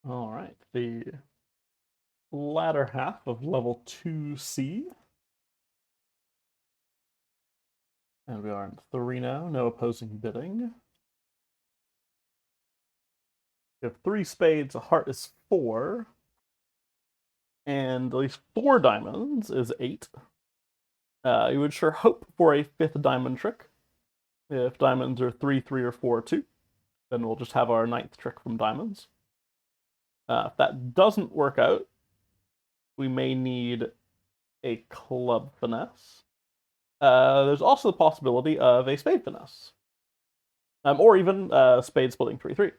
All right, the latter half of level 2C. And we are in 3 now, no opposing bidding. We have 3 spades, a heart is 4. And at least 4 diamonds is 8. You would sure hope for a 5th diamond trick. If diamonds are 3, 3, or 4, 2, then we'll just have our 9th trick from diamonds. If that doesn't work out, we may need a club finesse. There's also the possibility of a spade finesse. Or even spade splitting 3, 3.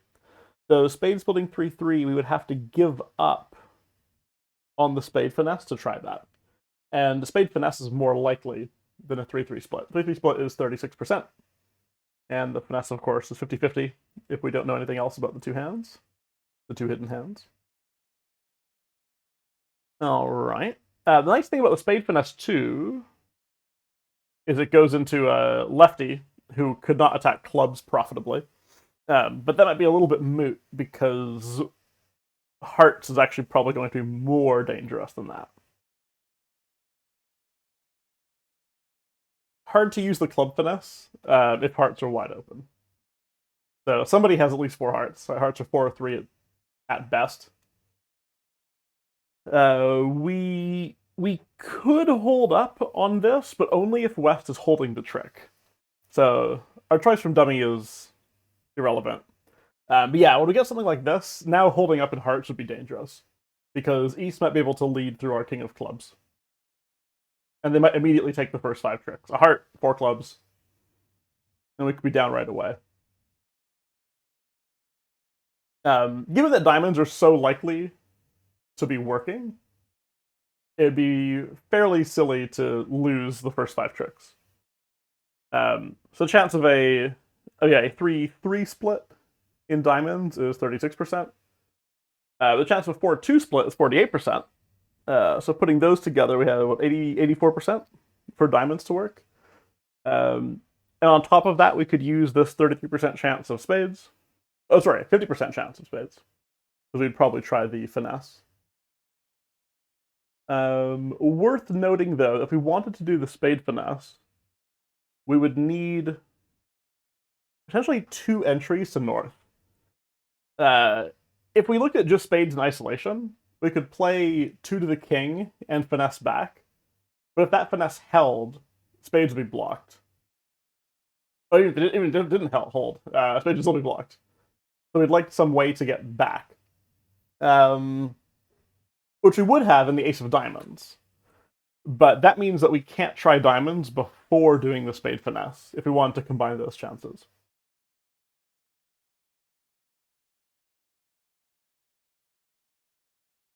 So spade splitting 3, 3, we would have to give up on the spade finesse to try that. And the spade finesse is more likely than a 3, 3 split. 3, 3 split is 36%. And the finesse, of course, is 50-50 if we don't know anything else about the 2 hands, the 2 hidden hands. All right. The nice thing about the spade finesse 2 is it goes into a lefty who could not attack clubs profitably. But that might be a little bit moot because hearts is actually probably going to be more dangerous than that. Hard to use the club finesse if hearts are wide open. So somebody has at least 4 hearts. Hearts are 4 or 3 at best. We could hold up on this, but only if West is holding the trick. So our choice from dummy is irrelevant. But yeah, when we get something like this, now holding up in hearts would be dangerous. Because East might be able to lead through our king of clubs. And they might immediately take the first 5 tricks. A heart, 4 clubs, and we could be down right away. Given that diamonds are so likely to be working, it'd be fairly silly to lose the first 5 tricks. So chance of a 3-3 split in diamonds is 36%. The chance of a 4-2 split is 48%. So putting those together, we have about 84% for diamonds to work. And on top of that, we could use this 33% chance of spades. Oh, sorry, 50% chance of spades. Because we'd probably try the finesse. Worth noting, though, if we wanted to do the spade finesse, we would need potentially 2 entries to north. If we looked at just spades in isolation, we could play 2 to the king and finesse back. But if that finesse held, spades would be blocked. Oh, even if it didn't hold, spades would still be blocked. So we'd like some way to get back. Which we would have in the ace of diamonds. But that means that we can't try diamonds before doing the spade finesse, if we want to combine those chances.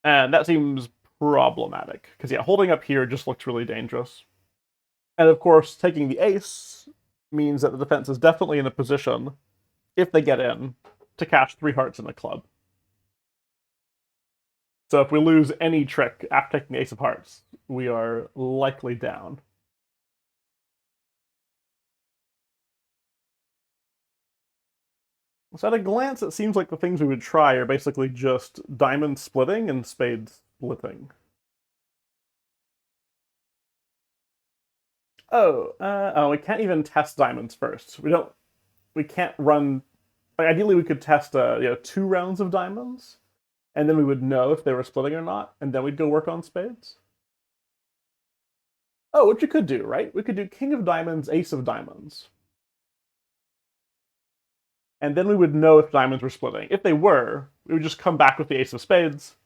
And that seems problematic, because yeah, holding up here just looks really dangerous. And of course, taking the ace means that the defense is definitely in a position, if they get in, to cash 3 hearts in the club. So if we lose any trick after taking the ace of hearts, we are likely down. So at a glance, it seems like the things we would try are basically just diamond splitting and spade splitting. Oh, we can't even test diamonds first. We can't run. Like, ideally, we could test 2 rounds of diamonds, and then we would know if they were splitting or not, and then we'd go work on spades. Oh, what you could do, right? We could do king of diamonds, ace of diamonds. And then we would know if diamonds were splitting. If they were, we would just come back with the ace of spades,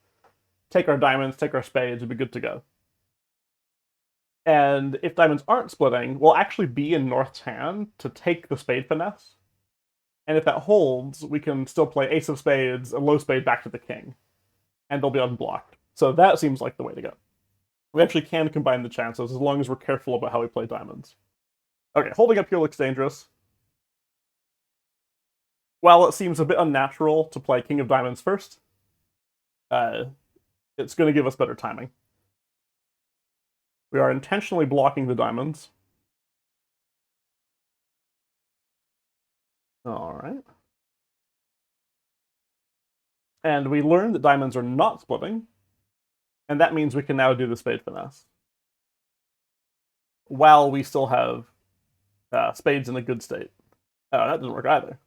take our diamonds, take our spades, we'd be good to go. And if diamonds aren't splitting, we'll actually be in North's hand to take the spade finesse. And if that holds, we can still play ace of spades, a low spade back to the king. And they'll be unblocked. So that seems like the way to go. We actually can combine the chances as long as we're careful about how we play diamonds. Okay, holding up here looks dangerous. While it seems a bit unnatural to play king of diamonds first, it's going to give us better timing. We are intentionally blocking the diamonds. All right. And we learned that diamonds are not splitting, and that means we can now do the spade finesse. While we still have spades in a good state. Oh, that didn't work either.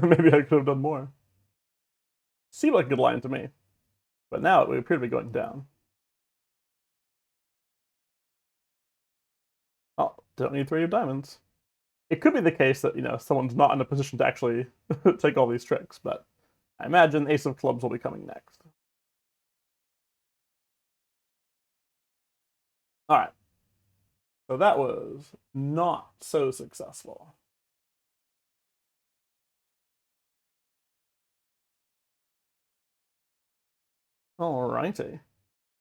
Maybe I could have done more. Seemed like a good line to me. But now we appear to be going down. Oh, don't need 3 of diamonds. It could be the case that, someone's not in a position to actually take all these tricks, but I imagine ace of clubs will be coming next. Alright. So that was not so successful. Alrighty.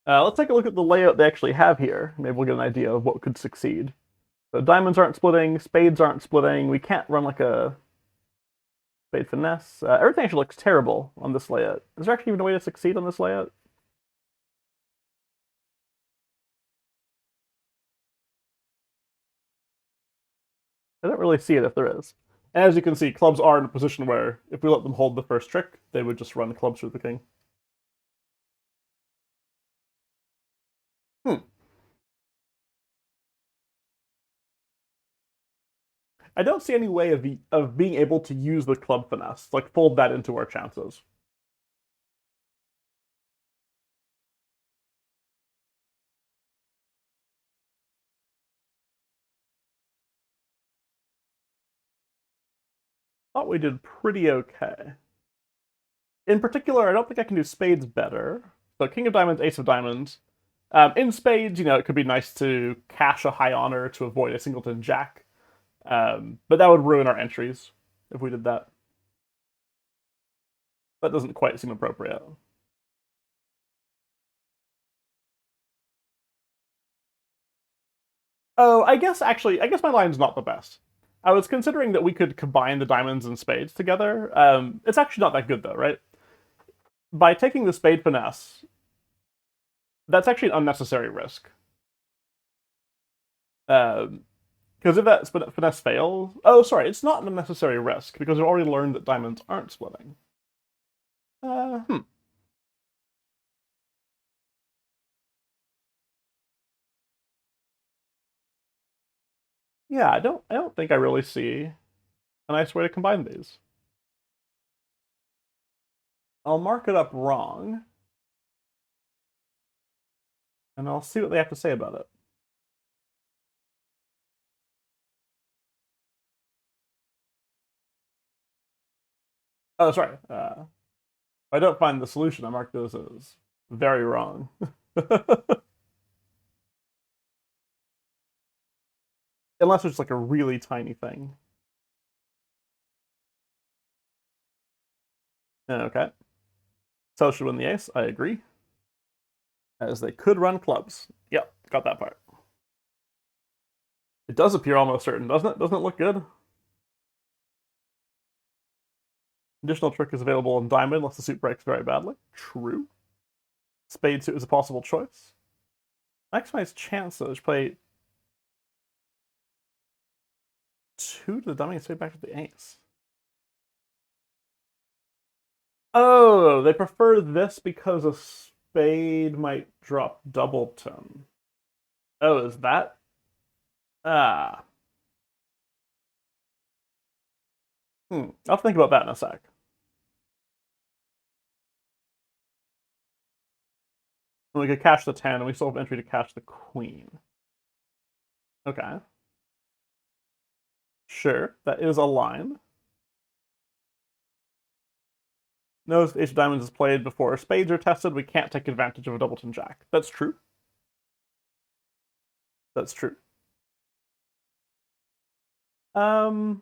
Let's take a look at the layout they actually have here. Maybe we'll get an idea of what could succeed. So diamonds aren't splitting, spades aren't splitting. We can't run like a spade finesse. Everything actually looks terrible on this layout. Is there actually even a way to succeed on this layout? I don't really see it if there is. As you can see, clubs are in a position where if we let them hold the first trick, they would just run the clubs through the king. I don't see any way of being able to use the club finesse, like fold that into our chances. Thought we did pretty okay. In particular, I don't think I can do spades better. So king of diamonds, ace of diamonds. In spades, it could be nice to cash a high honor to avoid a singleton jack. But that would ruin our entries if we did that. That doesn't quite seem appropriate. Oh, I guess my line's not the best. I was considering that we could combine the diamonds and spades together. It's actually not that good though, right? By taking the spade finesse, that's actually an unnecessary risk. Because if that finesse fails... Oh, sorry, it's not an unnecessary risk, because we've already learned that diamonds aren't splitting. Yeah, I don't think I really see a nice way to combine these. I'll mark it up wrong, and I'll see what they have to say about it. Oh, sorry. If I don't find the solution, I mark those as very wrong. Unless it's like a really tiny thing. Okay. So should win the ace. I agree. As they could run clubs. Yep, got that part. It does appear almost certain, doesn't it? Doesn't it look good? Additional trick is available in diamond unless the suit breaks very badly. True. Spade suit is a possible choice. Maximize chances. Play 2 to the dummy and spade back to the ace. Oh, they prefer this because a spade might drop doubleton. Oh, is that? Ah. I'll think about that in a sec. And we could cash the 10, and we still have entry to cash the queen. Okay. Sure, that is a line. Notice ace of diamonds is played before spades are tested. We can't take advantage of a doubleton jack. That's true. That's true. Oh,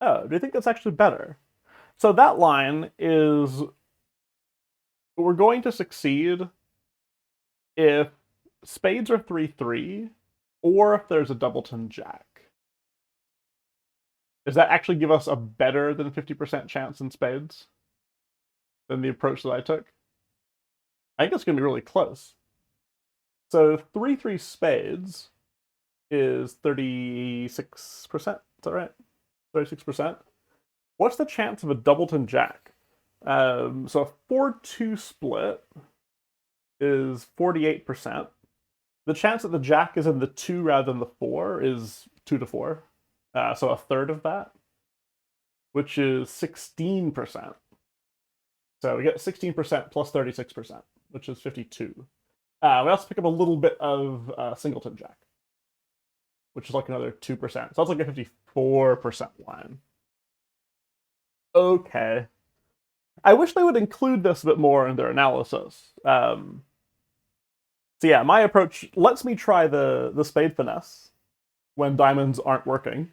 do you think that's actually better? So that line is we're going to succeed if spades are 3-3 or if there's a doubleton jack. Does that actually give us a better than 50% chance in spades than the approach that I took? I think it's going to be really close. So 3-3 spades is 36%. Is that right? 36%. What's the chance of a doubleton jack? So a 4-2 split is 48%. The chance that the jack is in the 2 rather than the 4 is 2 to 4. So a third of that, which is 16%. So we get 16% plus 36%, which is 52. We also pick up a little bit of singleton jack, which is like another 2%. So that's like a 54% line. Okay. I wish they would include this a bit more in their analysis. So yeah, my approach lets me try the spade finesse when diamonds aren't working.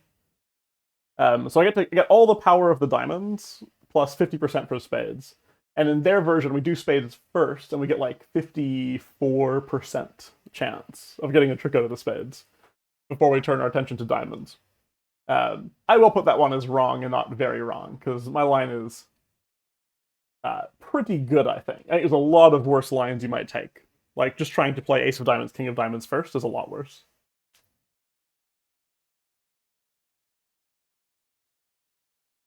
So I get to get all the power of the diamonds plus 50% for spades. And in their version, we do spades first, and we get like 54% chance of getting a trick out of the spades before we turn our attention to diamonds. I will put that one as wrong and not very wrong, because my line is pretty good, I think. I think there's a lot of worse lines you might take. Like, just trying to play ace of diamonds, king of diamonds first is a lot worse.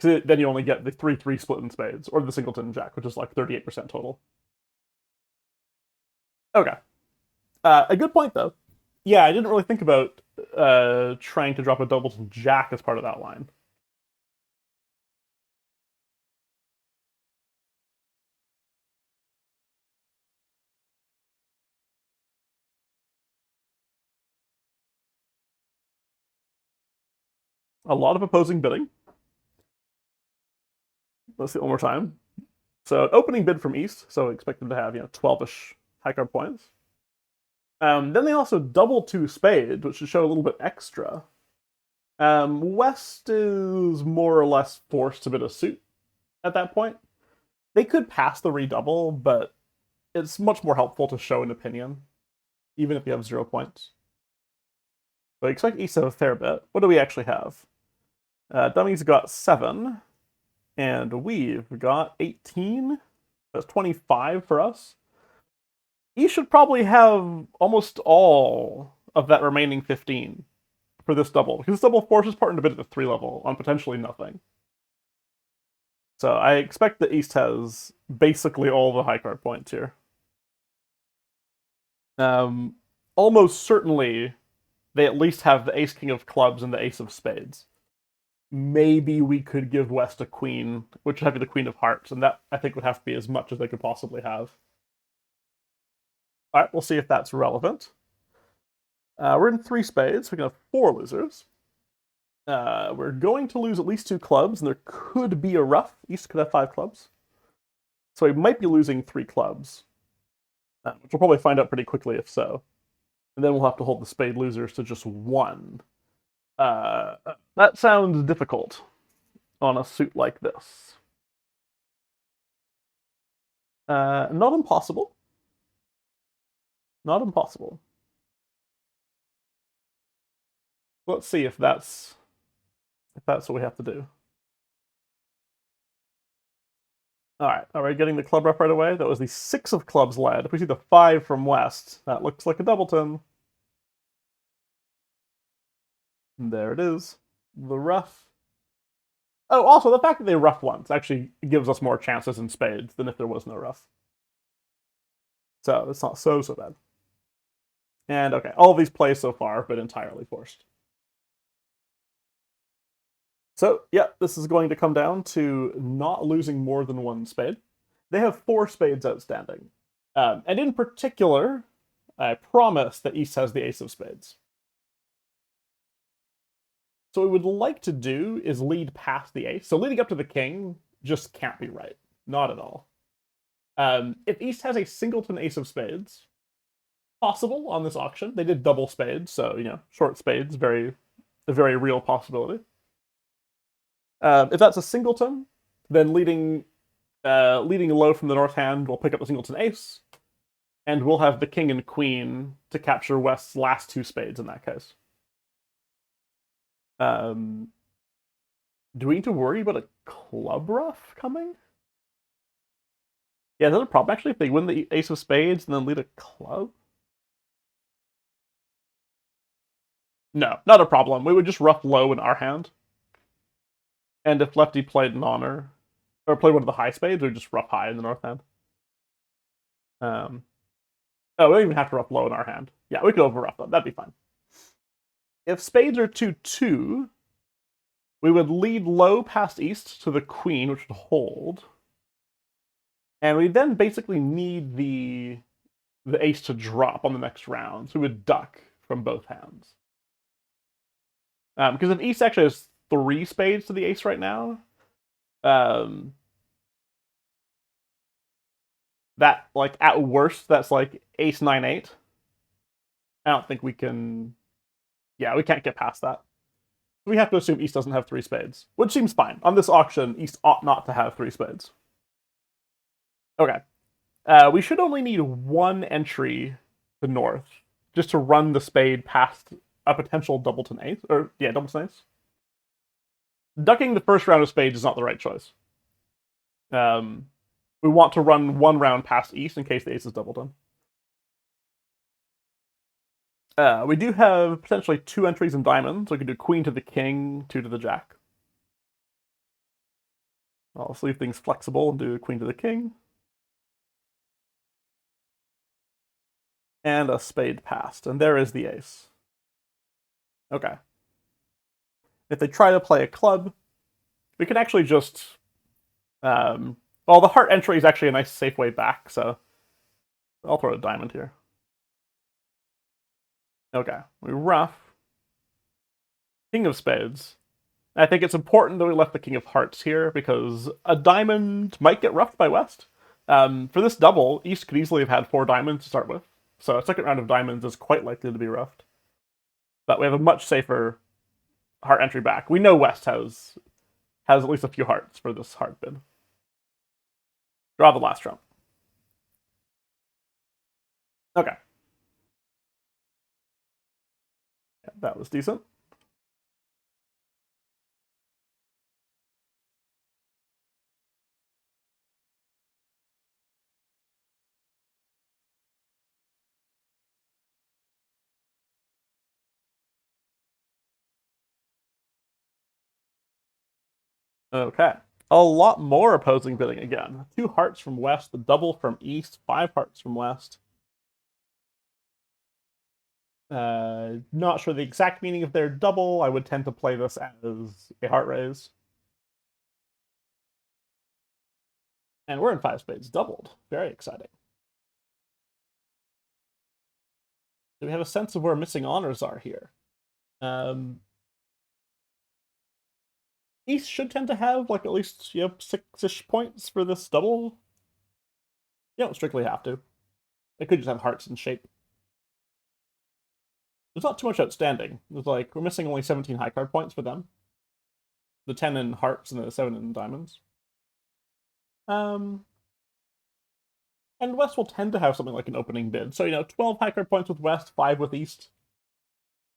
Then you only get the 3-3 split in spades, or the singleton jack, which is like 38% total. Okay. A good point, though. Yeah, I didn't really think about trying to drop a doubleton jack as part of that line. A lot of opposing bidding. Let's see it one more time. So opening bid from East, so expect them to have 12-ish high card points. Then they also double 2 spades, which should show a little bit extra. West is more or less forced to bid a suit at that point. They could pass the redouble, but it's much more helpful to show an opinion, even if you have 0 points. So I expect East to have a fair bit. What do we actually have? Dummies got 7, and we've got 18. That's 25 for us. East should probably have almost all of that remaining 15 for this double, because this double forces partner to bid at the 3 level on potentially nothing. So I expect that East has basically all the high card points here. Almost certainly, they at least have the ace king of clubs and the ace of spades. Maybe we could give West a queen, which would have to be the queen of hearts, and that I think would have to be as much as they could possibly have. All right, we'll see if that's relevant. We're in 3 spades, so we can have 4 losers. We're going to lose at least 2 clubs, and there could be a ruff. East could have 5 clubs. So we might be losing 3 clubs, which we'll probably find out pretty quickly if so. And then we'll have to hold the spade losers to just 1. That sounds difficult on a suit like this. Not impossible. Not impossible. Let's see if that's what we have to do. All right, are we getting the club ruff right away? That was the 6 of clubs led. If we see the 5 from West, that looks like a doubleton. And there it is, the ruff. Oh, also, the fact that they ruff once actually gives us more chances in spades than if there was no ruff. So it's not so bad. And okay, all of these plays so far have been entirely forced. So yeah, this is going to come down to not losing more than 1 spade. They have 4 spades outstanding. And in particular, I promise that East has the ace of spades. So what we would like to do is lead past the ace. So leading up to the king just can't be right. Not at all. If East has a singleton ace of spades, possible on this auction. They did double spades, so, short spades, a very real possibility. If that's a singleton, then leading low from the north hand, we'll pick up the singleton ace, and we'll have the king and queen to capture West's last 2 spades in that case. Do we need to worry about a club ruff coming? Yeah, that's a problem actually if they win the ace of spades and then lead a club. No, not a problem. We would just ruff low in our hand. And if lefty played an honor, or played one of the high spades, or just rough high in the north hand. Oh, we don't even have to rough low in our hand. Yeah, we could over rough them. That'd be fine. If spades are 2-2, we would lead low past east to the queen, which would hold. And we then basically need the ace to drop on the next round. So we would duck from both hands. Because if east actually has 3 spades to the ace right now, that, like, at worst, that's like ace 9-8. I don't think we can... Yeah, we can't get past that. We have to assume east doesn't have 3 spades, which seems fine. On this auction, east ought not to have 3 spades. Okay. We should only need 1 entry to north, just to run the spade past a potential doubleton ace. Or, yeah, doubleton ace. Ducking the first round of spades is not the right choice. We want to run 1 round past east in case the ace is doubleton. We do have potentially 2 entries in diamonds. We could do queen to the king, 2 to the jack. I'll leave things flexible and do queen to the king. And a spade passed, and there is the ace. Okay. If they try to play a club, we can actually just... well, the heart entry is actually a nice safe way back, so I'll throw a diamond here. Okay, we rough. King of spades. I think it's important that we left the king of hearts here, because a diamond might get roughed by west. For this double, east could easily have had 4 diamonds to start with, so a second round of diamonds is quite likely to be roughed. But we have a much safer heart entry back. We know west has at least a few hearts for this heart bid. Draw the last trump. Okay. Yeah, that was decent. Okay. A lot more opposing bidding again. 2 hearts from west, the double from east, 5 hearts from west. Not sure the exact meaning of their double. I would tend to play this as a heart raise. And we're in 5 spades, doubled. Very exciting. Do we have a sense of where missing honors are here? East should tend to have, like, at least, 6-ish points for this double. You don't strictly have to. They could just have hearts and shape. There's not too much outstanding. There's, like, we're missing only 17 high card points for them. The 10 in hearts and the 7 in diamonds. And West will tend to have something like an opening bid. So, 12 high card points with West, 5 with East.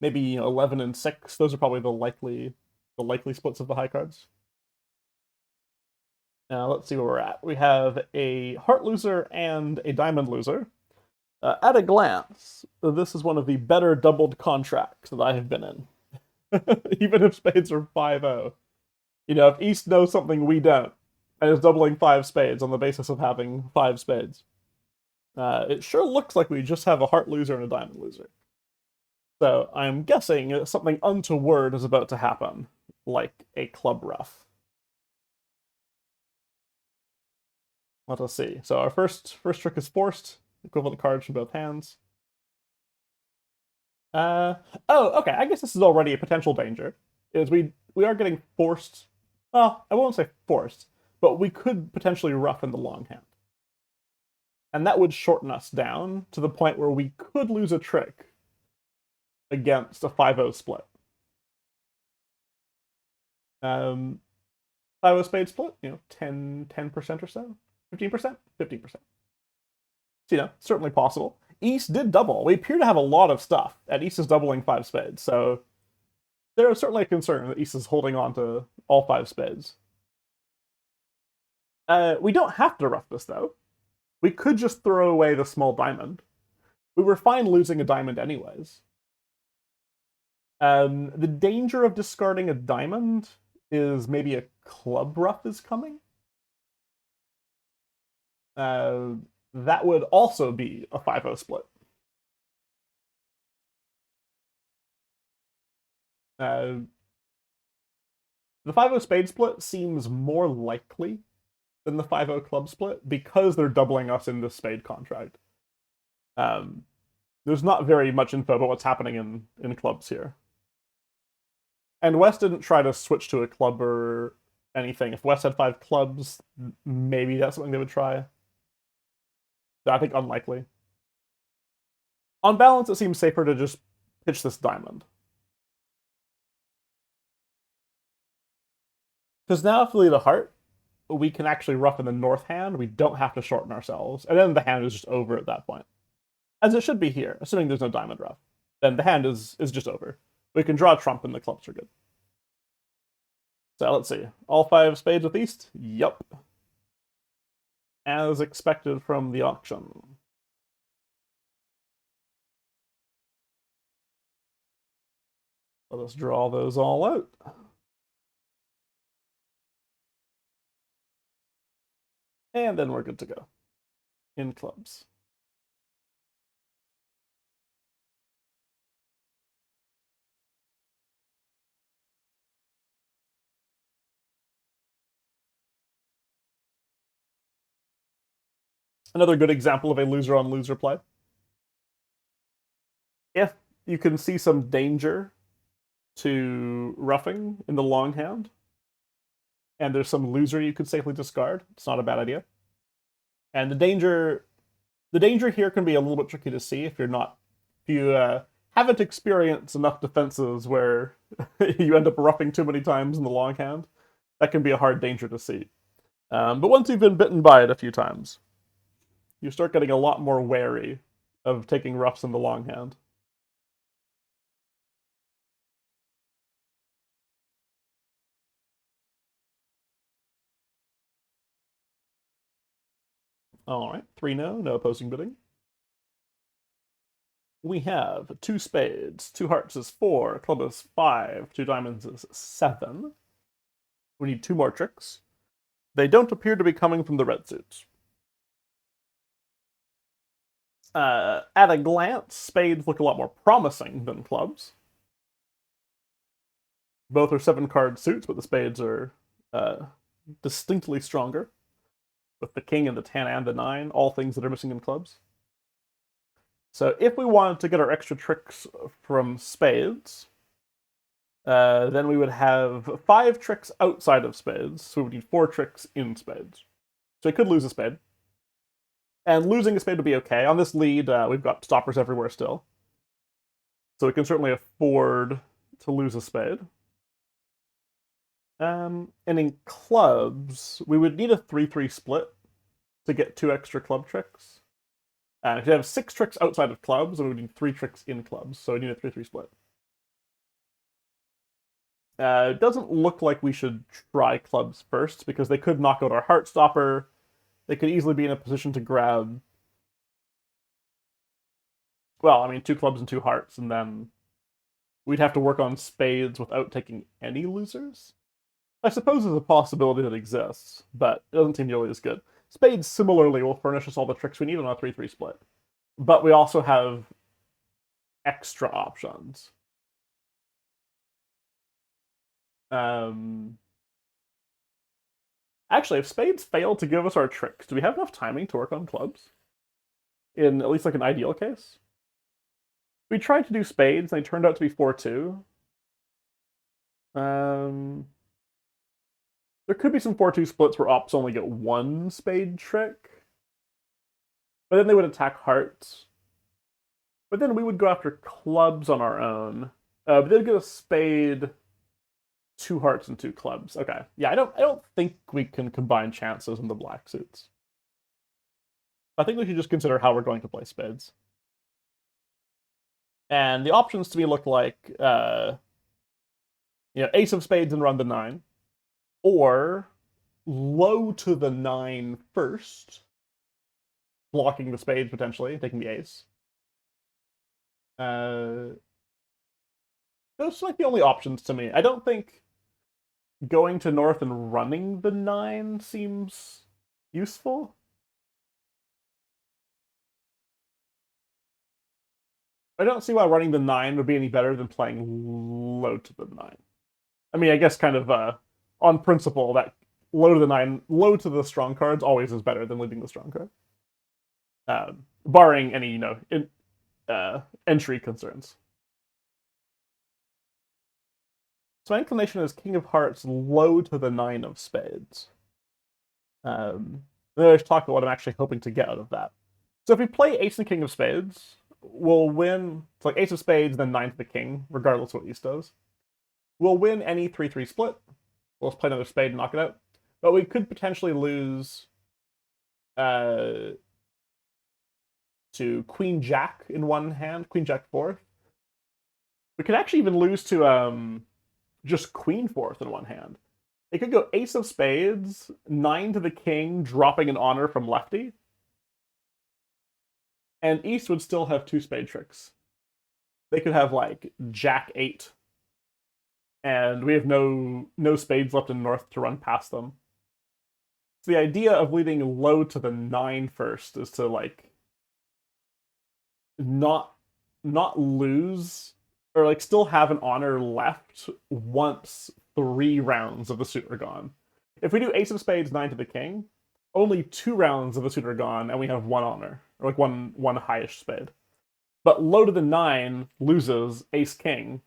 Maybe 11 and 6. Those are probably the likely splits of the high cards. Now, let's see where we're at. We have a heart loser and a diamond loser. At a glance, this is one of the better doubled contracts that I have been in. Even if spades are 5-0. If East knows something we don't, and is doubling 5 spades on the basis of having 5 spades, it sure looks like we just have a heart loser and a diamond loser. So I'm guessing something untoward is about to happen, like a club rough. Let us see. So our first trick is forced. Equivalent cards from both hands. Oh, okay. I guess this is already a potential danger. Is we are getting forced. Well, I won't say forced, but we could potentially rough in the long hand. And that would shorten us down to the point where we could lose a trick against a 5-0 split. 5-0 spade split, 10% or so? 15%? 15%. So, certainly possible. East did double. We appear to have a lot of stuff, and East is doubling 5 spades, so there is certainly a concern that East is holding on to all 5 spades. We don't have to rough this, though. We could just throw away the small diamond. We were fine losing a diamond anyways. The danger of discarding a diamond is maybe a club ruff is coming. That would also be a 5-0 split. Uh, the 5-0 spade split seems more likely than the 5-0 club split because they're doubling us in this spade contract. There's not very much info about what's happening in clubs here. And West didn't try to switch to a club or anything. If West had 5 clubs, maybe that's something they would try. I think unlikely. On balance, it seems safer to just pitch this diamond. Because now if we lead a heart, we can actually ruff in the north hand. We don't have to shorten ourselves. And then the hand is just over at that point. As it should be here, assuming there's no diamond ruff. Then the hand is just over. We can draw a trump and the clubs are good. So let's see. All 5 spades with East? Yup. As expected from the auction. Let us draw those all out. And then we're good to go. In clubs. Another good example of a loser-on-loser play. If you can see some danger to ruffing in the long hand, and there's some loser you could safely discard, it's not a bad idea. And the danger here can be a little bit tricky to see if you haven't experienced enough defenses where you end up ruffing too many times in the long hand. That can be a hard danger to see. But once you've been bitten by it a few times, you start getting a lot more wary of taking ruffs in the long hand. All right, 3-0, no opposing bidding. We have 2 spades, 2 hearts is 4, club is 5, 2 diamonds is 7. We need 2 more tricks. They don't appear to be coming from the red suits. At a glance, spades look a lot more promising than clubs. Both are 7-card suits, but the spades are distinctly stronger. With the king and the 10 and the 9, all things that are missing in clubs. So if we wanted to get our extra tricks from spades, then we would have 5 tricks outside of spades, so we would need 4 tricks in spades. So we could lose a spade. And losing a spade would be okay. On this lead, we've got stoppers everywhere still. So we can certainly afford to lose a spade. And in clubs, we would need a 3-3 split to get 2 extra club tricks. If you have 6 tricks outside of clubs, then we would need 3 tricks in clubs, so we need a 3-3 split. It doesn't look like we should try clubs first, because they could knock out our heart stopper. They could easily be in a position to grab... Well, I mean, 2 clubs and 2 hearts, and then we'd have to work on spades without taking any losers. I suppose there's a possibility that exists, but it doesn't seem nearly as good. Spades similarly will furnish us all the tricks we need on a 3-3 split. But we also have extra options. Actually, if spades fail to give us our tricks, do we have enough timing to work on clubs? In at least like an ideal case? We tried to do spades, and they turned out to be 4-2. There could be some 4-2 splits where ops only get 1 spade trick. But then they would attack hearts. But then we would go after clubs on our own. But they'd get a spade, 2 hearts, and 2 clubs. Okay. Yeah, I don't think we can combine chances in the black suits. I think we should just consider how we're going to play spades. And the options to me look like ace of spades and run the 9. Or low to the 9 first, blocking the spade potentially, taking the ace. Those are like the only options to me. I don't think going to north and running the 9 seems useful. I don't see why running the 9 would be any better than playing low to the 9. I mean, I guess kind of on principle that low to the 9, low to the strong cards always is better than leading the strong card, barring any entry concerns. So my inclination is King of Hearts low to the 9 of spades. Then I talk about what I'm actually hoping to get out of that. So if we play Ace and King of Spades, we'll win. It's like Ace of Spades, then 9 to the King, regardless of what Ace does. We'll win any 3-3 split. We'll just play another spade and knock it out. But we could potentially lose to Queen Jack in one hand, Queen Jack fourth. We could actually even lose to just Queen fourth in one hand. It could go Ace of Spades, 9 to the King, dropping an honor from lefty. And East would still have 2 spade tricks. They could have like Jack 8. And we have no spades left in North to run past them. So the idea of leading low to the 9 first is to like not lose, or like still have an honor left once 3 rounds of the suit are gone. If we do Ace of Spades, 9 to the King, only 2 rounds of the suit are gone, and we have 1 honor, or like one highish spade. But low to the 9 loses Ace King.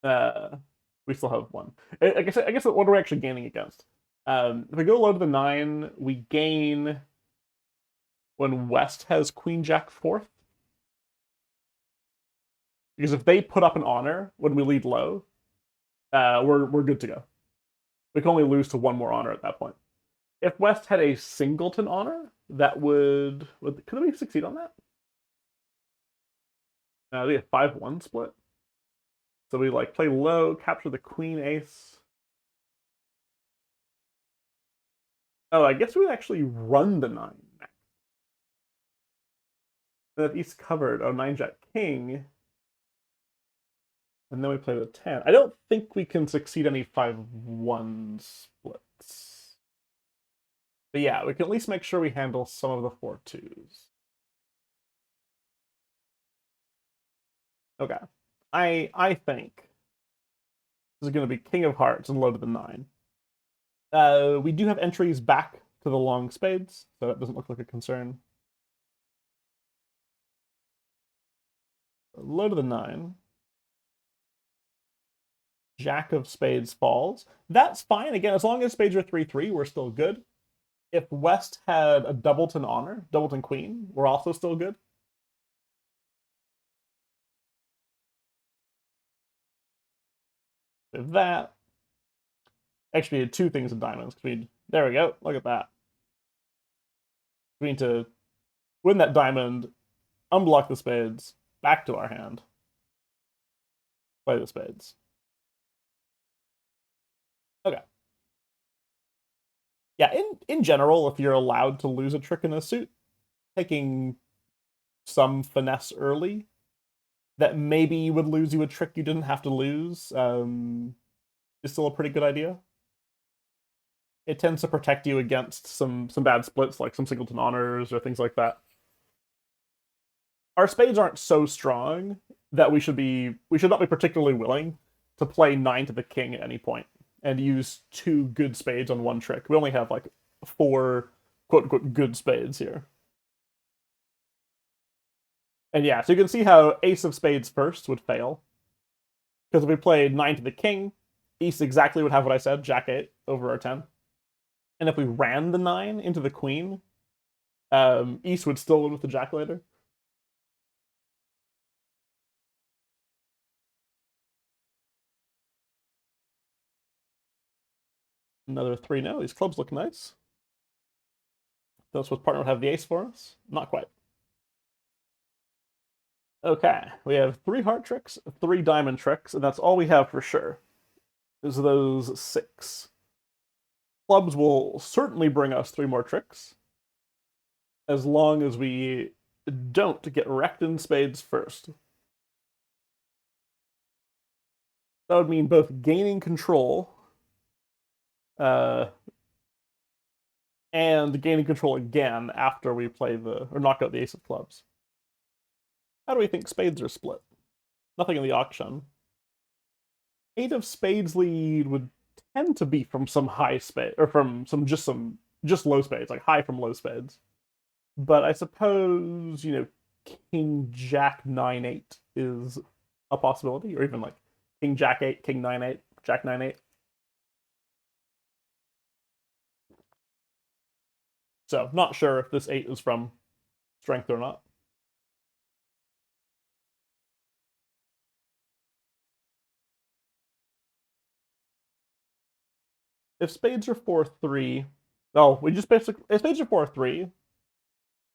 We still have 1. I guess what are we actually gaining against? If we go low to the 9, we gain when West has Queen Jack fourth. Because if they put up an honor when we lead low, we're good to go. We can only lose to 1 more honor at that point. If West had a singleton honor, that could we succeed on that? They have 5-1 split. So we like play low, capture the Queen Ace. Oh, I guess we would actually run the 9 next. And if East covered, 9 Jack King. And then we play the 10. I don't think we can succeed any 5-1 splits. But yeah, we can at least make sure we handle some of the 4-2s. Okay. I think this is going to be King of Hearts and low to the 9. We do have entries back to the long spades, so that doesn't look like a concern. Low to the 9. Jack of Spades falls. That's fine. Again, as long as spades are 3-3, we're still good. If West had a doubleton honor, doubleton queen, we're also still good. With that, actually, we had 2 things in diamonds. There we go. Look at that. We need to win that diamond, unblock the spades, back to our hand, play the spades. Okay. Yeah, in general, if you're allowed to lose a trick in a suit, taking some finesse early that maybe would lose you a trick you didn't have to lose is still a pretty good idea. It tends to protect you against some bad splits, like some singleton honors or things like that. Our spades aren't so strong that we should not be particularly willing to play 9 to the King at any point and use 2 good spades on 1 trick. We only have like 4 quote-unquote good spades here. And yeah, so you can see how Ace of Spades first would fail. Because if we played 9 to the King, East exactly would have what I said, Jack 8 over our 10. And if we ran the 9 into the Queen, East would still win with the Jack later. Another 3 now. These clubs look nice. Those with partner would have the ace for us. Not quite. Okay, we have 3 heart tricks, 3 diamond tricks, and that's all we have for sure. Is those 6. Clubs will certainly bring us 3 more tricks, as long as we don't get wrecked in spades first. That would mean both gaining control uh, and gaining control again after we play or knock out the ace of clubs. How do we think spades are split? Nothing in the auction. Eight of spades lead would tend to be from some high spade, or from just low spades, like high from low spades. But I suppose, King Jack 9-8 is a possibility, or even like King Jack 8, King 9-8, Jack 9-8. So, not sure if this 8 is from strength or not. If spades are 4-3, well, we just basically, if spades are 4-3,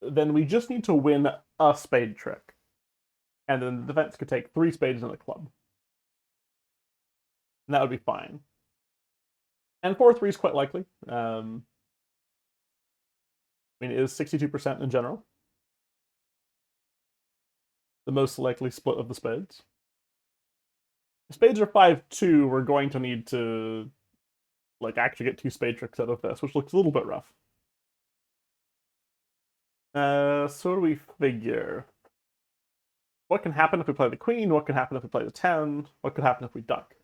then we just need to win a spade trick. And then the defense could take 3 spades and a club. And that would be fine. And 4-3 is quite likely. I mean, it is 62% in general. The most likely split of the spades. If spades are 5-2, we're going to need to actually get 2 spade tricks out of this, which looks a little bit rough. So what do we figure? What can happen if we play the queen? What can happen if we play the 10? What could happen if we duck?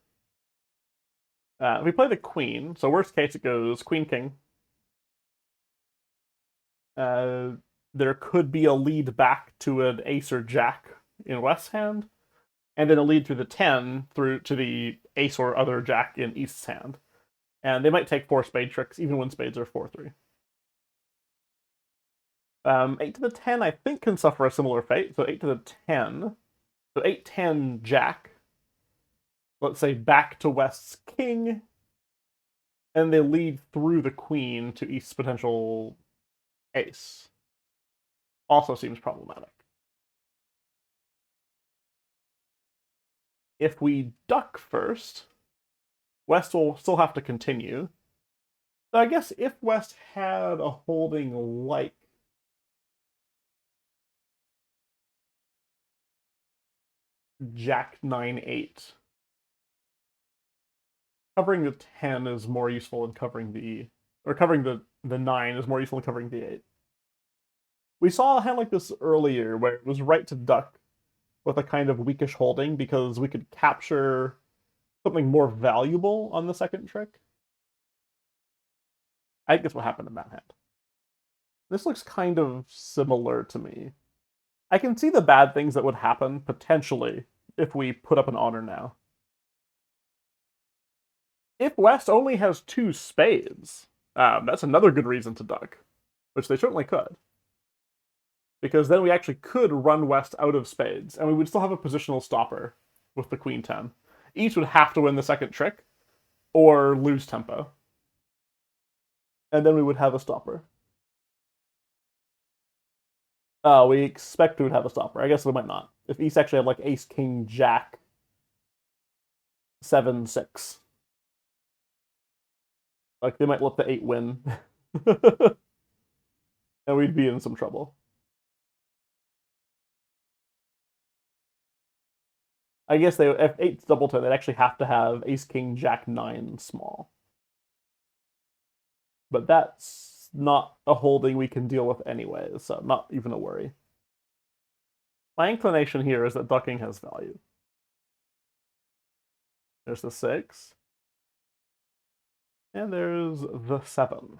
If we play the queen, so worst case it goes queen, king. There could be a lead back to an ace or jack in West's hand, and then a lead through the 10 through to the ace or other jack in East's hand. And they might take 4 spade tricks, even when spades are 4-3. 8 to the 10, I think, can suffer a similar fate. So 8 to the 10. So 8-10 jack. Let's say back to West's king. And they lead through the queen to East's potential ace. Also seems problematic. If we duck first, West will still have to continue. So I guess if West had a holding like Jack 9-8, covering the 10 is more useful than covering covering the 9 is more useful than covering the 8. We saw a hand like this earlier where it was right to duck with a kind of weakish holding because we could capture something more valuable on the second trick. I think that's what happened in that hand. This looks kind of similar to me. I can see the bad things that would happen, potentially, if we put up an honor now. If West only has 2 spades, that's another good reason to duck, which they certainly could. Because then we actually could run West out of spades, and we would still have a positional stopper with the queen 10. Each would have to win the second trick, or lose tempo. And then we would have a stopper. We expect we would have a stopper. I guess we might not. If East actually had like ace, king, jack, 7-6. Like, they might let the 8 win. And we'd be in some trouble. I guess if 8's double 10, they'd actually have to have ace, king, jack, 9 small. But that's not a holding we can deal with anyway, so not even a worry. My inclination here is that ducking has value. There's the 6. And there's the 7.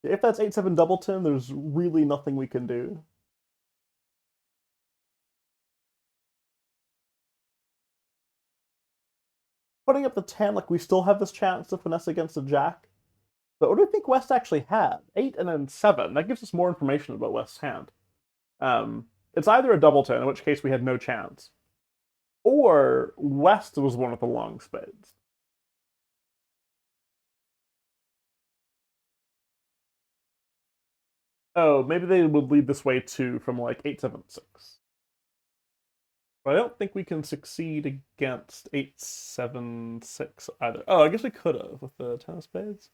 If that's 8-7 doubleton, there's really nothing we can do. Putting up the 10, like, we still have this chance to finesse against a jack. But what do we think West actually had? 8 and then 7. That gives us more information about West's hand. It's either a doubleton, in which case we had no chance, or West was one of the long spades. Oh, maybe they would lead this way too from like 8-7-6. But I don't think we can succeed against 8-7-6 either. Oh, I guess we could have with the 10 of spades.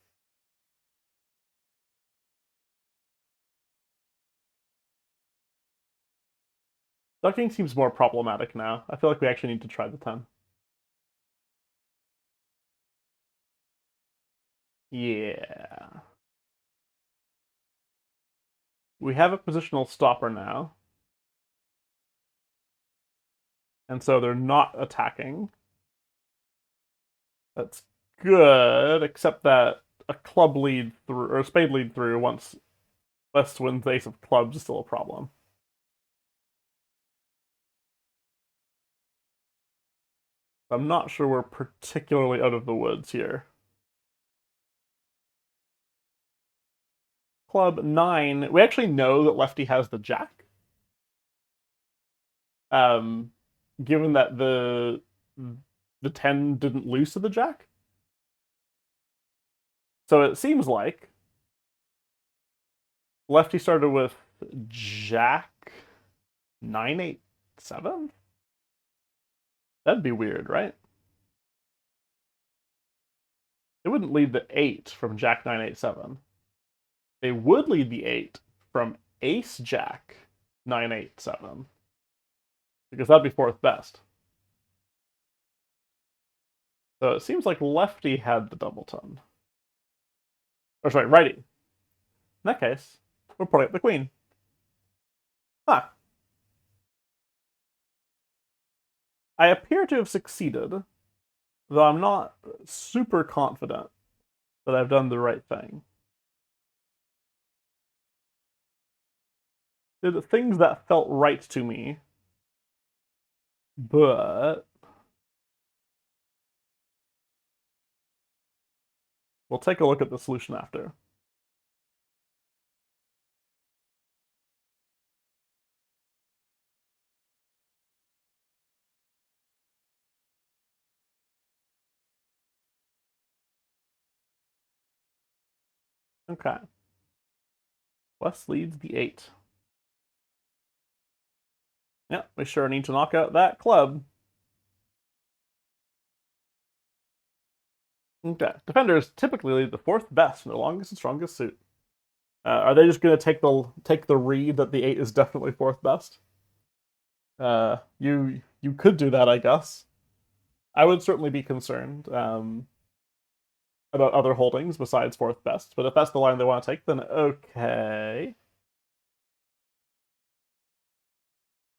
Ducking seems more problematic now. I feel like we actually need to try the 10. Yeah. We have a positional stopper now. And so they're not attacking. That's good, except that a club lead through, or a spade lead through once West wins the ace of clubs is still a problem. I'm not sure we're particularly out of the woods here. Club 9, we actually know that lefty has the jack. Um, given that the 10 didn't lose to the jack. So it seems like lefty started with jack 9-8-7. That'd be weird, right? They wouldn't lead the 8 from jack 9-8-7. They would lead the 8 from ace jack 9-8-7. Because that'd be fourth best. So it seems like lefty had the doubleton. Or sorry, righty. In that case, we're putting up the queen. Huh. I appear to have succeeded, though I'm not super confident that I've done the right thing. Did things that felt right to me, but we'll take a look at the solution after. Okay. West leads the 8. Yeah, we sure need to knock out that club. Okay. Defenders typically lead the fourth best in their longest and strongest suit. Are they just going to take the read that the 8 is definitely fourth best? You could do that, I guess. I would certainly be concerned about other holdings besides fourth best, but if that's the line they want to take, then okay.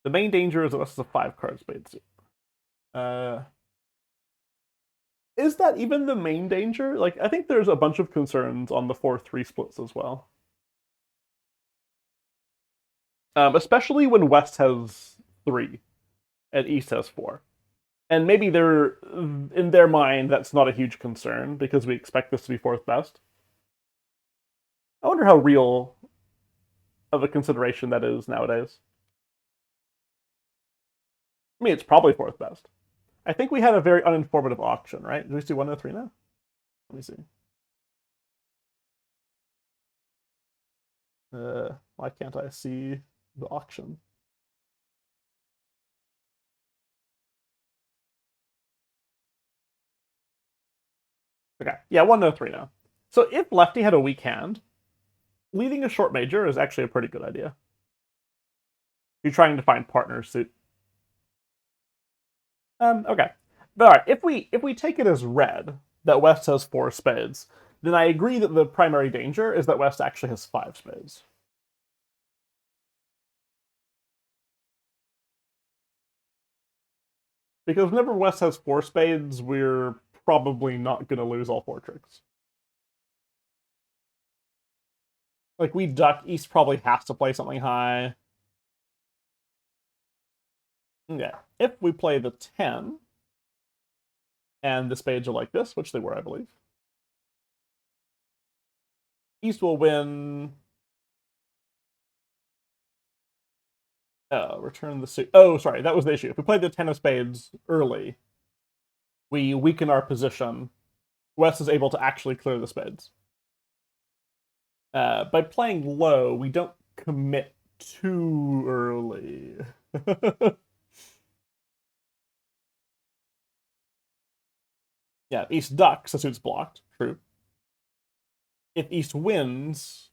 The main danger is that this is a 5-card spade suit. Is that even the main danger? Like, I think there's a bunch of concerns on the 4-3 splits as well. Especially when West has 3 and East has 4. And maybe they're, in their mind, that's not a huge concern because we expect this to be fourth best. I wonder how real of a consideration that is nowadays. I mean, it's probably fourth best. I think we had a very uninformative auction, right? Do we see 103 now? Let me see. Why can't I see the auction? Okay, yeah, 103 now. So if lefty had a weak hand, leading a short major is actually a pretty good idea. You're trying to find partners suit. Okay. But all right, if we take it as red that West has 4 spades, then I agree that the primary danger is that West actually has 5 spades. Because whenever West has 4 spades, we're probably not going to lose all 4 tricks. Like, we duck, East probably has to play something high. Yeah. If we play the 10, and the spades are like this, which they were, I believe, East will win. Return the suit. Oh, sorry, that was the issue. If we play the 10 of spades early, we weaken our position. West is able to actually clear the spades. By playing low, we don't commit too early. Yeah, East ducks, the suit's blocked. True. If East wins,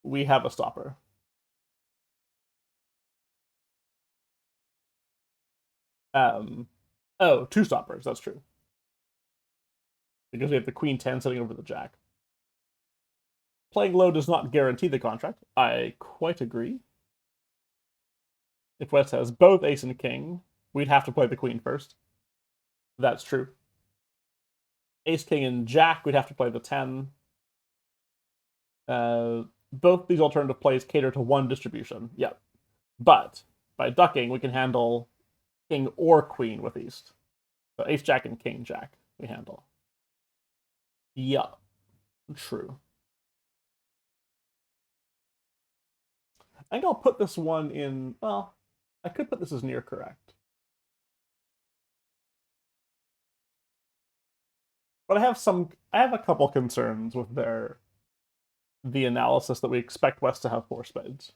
we have a stopper. Oh, two stoppers, that's true. Because we have the queen 10 sitting over the jack. Playing low does not guarantee the contract. I quite agree. If West has both ace and king, we'd have to play the queen first. That's true. Ace, king, and jack, we'd have to play the 10. Both these alternative plays cater to one distribution. Yep. But by ducking, we can handle king or queen with east. So ace, jack, and king, jack we handle. Yeah, true. I think I'll put this one in, well, I could put this as near correct. But I have a couple concerns with the analysis that we expect West to have four spades.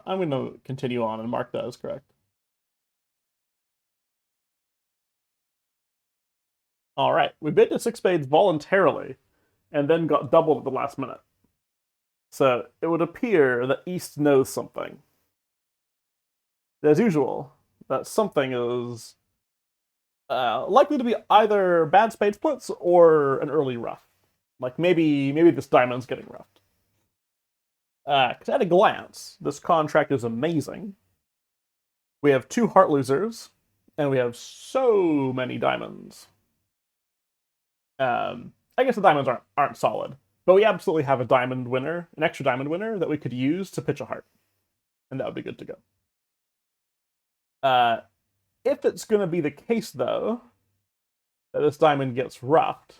I'm going to continue on and mark that as correct. All right, we bid to six spades voluntarily, and then got doubled at the last minute. So it would appear that East knows something. As usual, that something is likely to be either bad spade splits or an early ruff. Like maybe this diamond's getting ruffed. Because at a glance, this contract is amazing. We have two heart losers, and we have so many diamonds. I guess the diamonds aren't solid, but we absolutely have a diamond winner, an extra diamond winner that we could use to pitch a heart, and that would be good to go. If it's going to be the case, though, that this diamond gets ruffed,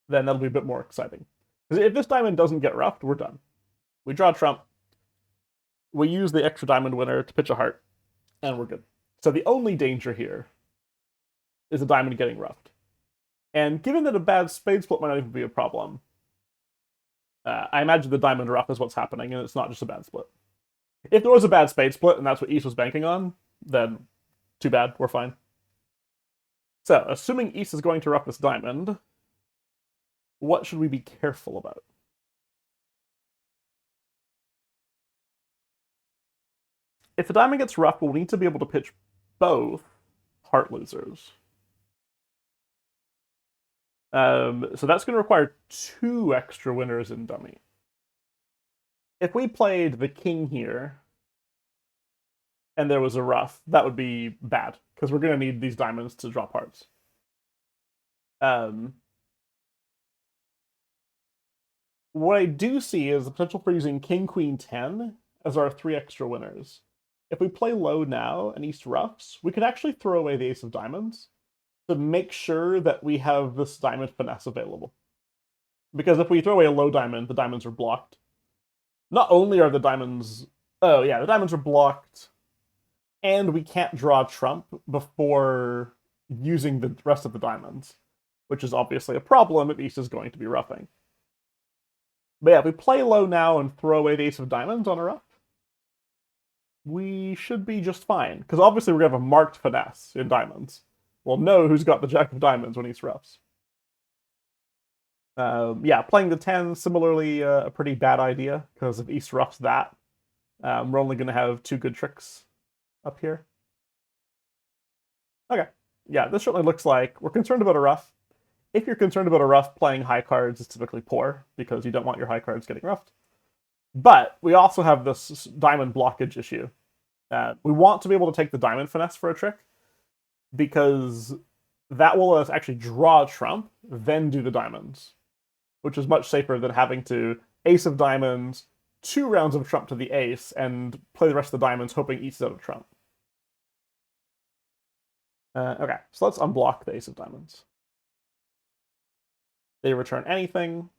then that'll be a bit more exciting. Because if this diamond doesn't get ruffed, we're done. We draw trump, we use the extra diamond winner to pitch a heart, and we're good. So the only danger here is the diamond getting ruffed. And given that a bad spade split might not even be a problem, I imagine the diamond ruff is what's happening, and it's not just a bad split. If there was a bad spade split, and that's what East was banking on, then too bad, we're fine. So, assuming East is going to ruff this diamond, what should we be careful about? If the diamond gets ruffed, we'll need to be able to pitch both heart losers. So that's going to require two extra winners in dummy. If we played the king here, and there was a ruff, that would be bad, because we're going to need these diamonds to drop hearts. What I do see is the potential for using king, queen, 10 as our three extra winners. If we play low now and East ruffs, we could actually throw away the ace of diamonds to make sure that we have this diamond finesse available. Because if we throw away a low diamond, the diamonds are blocked. Not only are the diamonds... Oh, yeah, the diamonds are blocked, and we can't draw trump before using the rest of the diamonds, which is obviously a problem if East is going to be ruffing. But yeah, if we play low now and throw away the ace of diamonds on a ruff, we should be just fine. Because obviously we're going to have a marked finesse in diamonds. We'll know who's got the jack of diamonds when East ruffs. Yeah, playing the 10, similarly a pretty bad idea, because if East ruffs that, we're only going to have two good tricks up here. Okay, yeah, this certainly looks like we're concerned about a ruff. If you're concerned about a ruff, playing high cards is typically poor, because you don't want your high cards getting ruffed. But we also have this diamond blockage issue. We want to be able to take the diamond finesse for a trick, because that will let us actually draw trump, then do the diamonds, which is much safer than having to ace of diamonds, 2 rounds of trump to the ace, and play the rest of the diamonds hoping East is out of trump. Okay, so let's unblock the ace of diamonds. They return anything,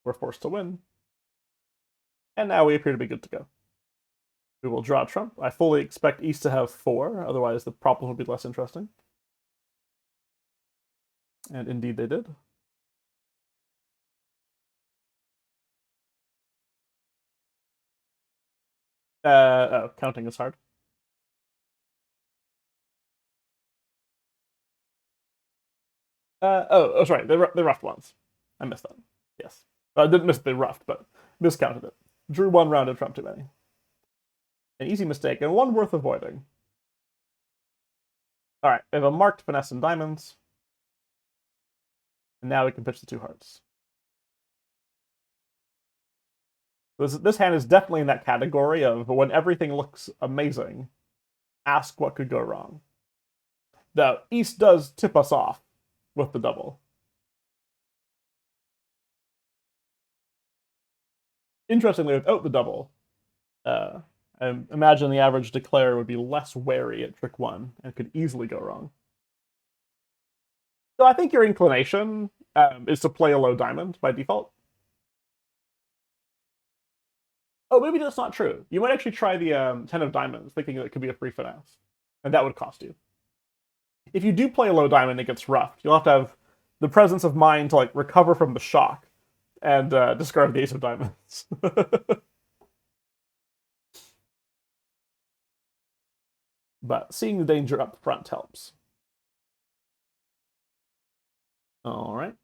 we're forced to win, and now we appear to be good to go. We will draw trump. I fully expect East to have 4, otherwise the problem would be less interesting. And indeed they did. Oh, counting is hard. Oh, sorry, they roughed once. I missed that. Yes. I didn't miss the roughed, but miscounted it. Drew 1 round of trump too many. An easy mistake, and one worth avoiding. All right, we have a marked finesse and diamonds. And now we can pitch the two hearts. This hand is definitely in that category of when everything looks amazing, ask what could go wrong. Now, East does tip us off with the double. Interestingly, without the double, I imagine the average declare would be less wary at trick one and could easily go wrong. So I think your inclination is to play a low diamond by default. Oh, maybe that's not true. You might actually try the 10 of diamonds, thinking that it could be a free finesse. And that would cost you. If you do play a low diamond, it gets rough. You'll have to have the presence of mind to recover from the shock and discard the ace of diamonds. But seeing the danger up front helps. All right.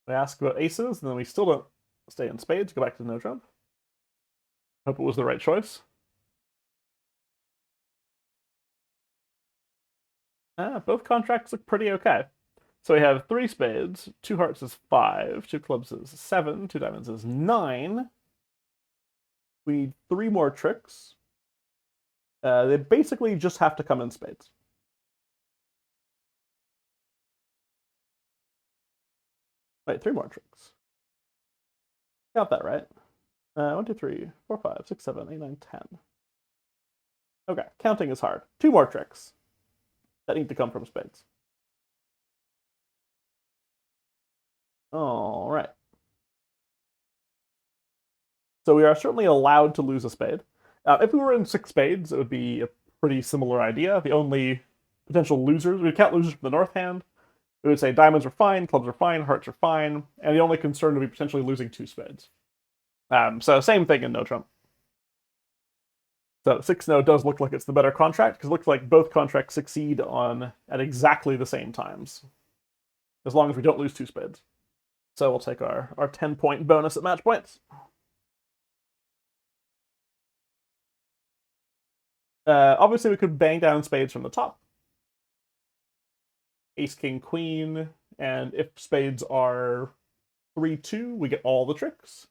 We ask about aces, and then we still don't stay in spades. Go back to no trump. Hope it was the right choice. Both contracts look pretty okay. So we have 3 spades, 2 hearts is 5, 2 clubs is 7, 2 diamonds is 9. We need 3 more tricks. They basically just have to come in spades. Wait, 3 more tricks. Got that right. 1, 2, 3, 4, 5, 6, 7, 8, 9, 10. Okay, counting is hard. 2 more tricks that need to come from spades. All right. So we are certainly allowed to lose a spade. If we were in 6 spades, it would be a pretty similar idea. The only potential losers, we count losers from the north hand. We would say diamonds are fine, clubs are fine, hearts are fine, and the only concern would be potentially losing 2 spades. So same thing in no trump. So 6-no does look like it's the better contract, because it looks like both contracts succeed at exactly the same times. As long as we don't lose 2 spades. So we'll take our 10-point bonus at match points. Obviously, we could bang down spades from the top. Ace, king, queen, and if spades are 3-2, we get all the tricks.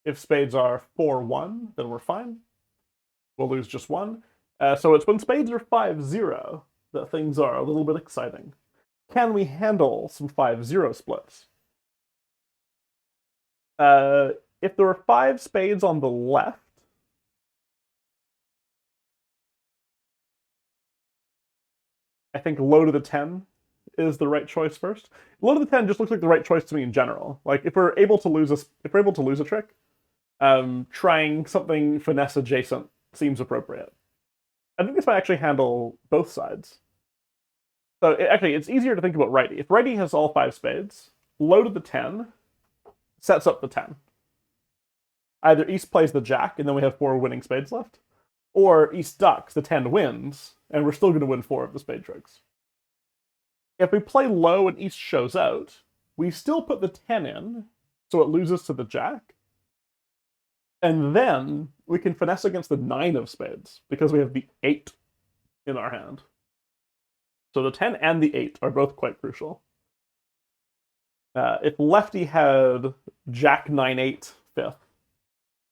If spades are 4-1, then we're fine. We'll lose just 1. So it's when spades are 5-0 that things are a little bit exciting. Can we handle some 5-0 splits? If there were 5 spades on the left, I think low to the 10 is the right choice first. Low to the 10 just looks like the right choice to me in general. Like if we're able to lose a trick, trying something finesse adjacent seems appropriate. I think this might actually handle both sides. So it's easier to think about righty. If righty has all 5 spades, low to the 10 sets up the 10. Either East plays the jack, and then we have 4 winning spades left, or East ducks, the 10 wins, and we're still going to win 4 of the spade tricks. If we play low and East shows out, we still put the 10 in, so it loses to the jack, and then we can finesse against the 9 of spades, because we have the 8 in our hand. So the 10 and the 8 are both quite crucial. If lefty had jack 9-8 fifth,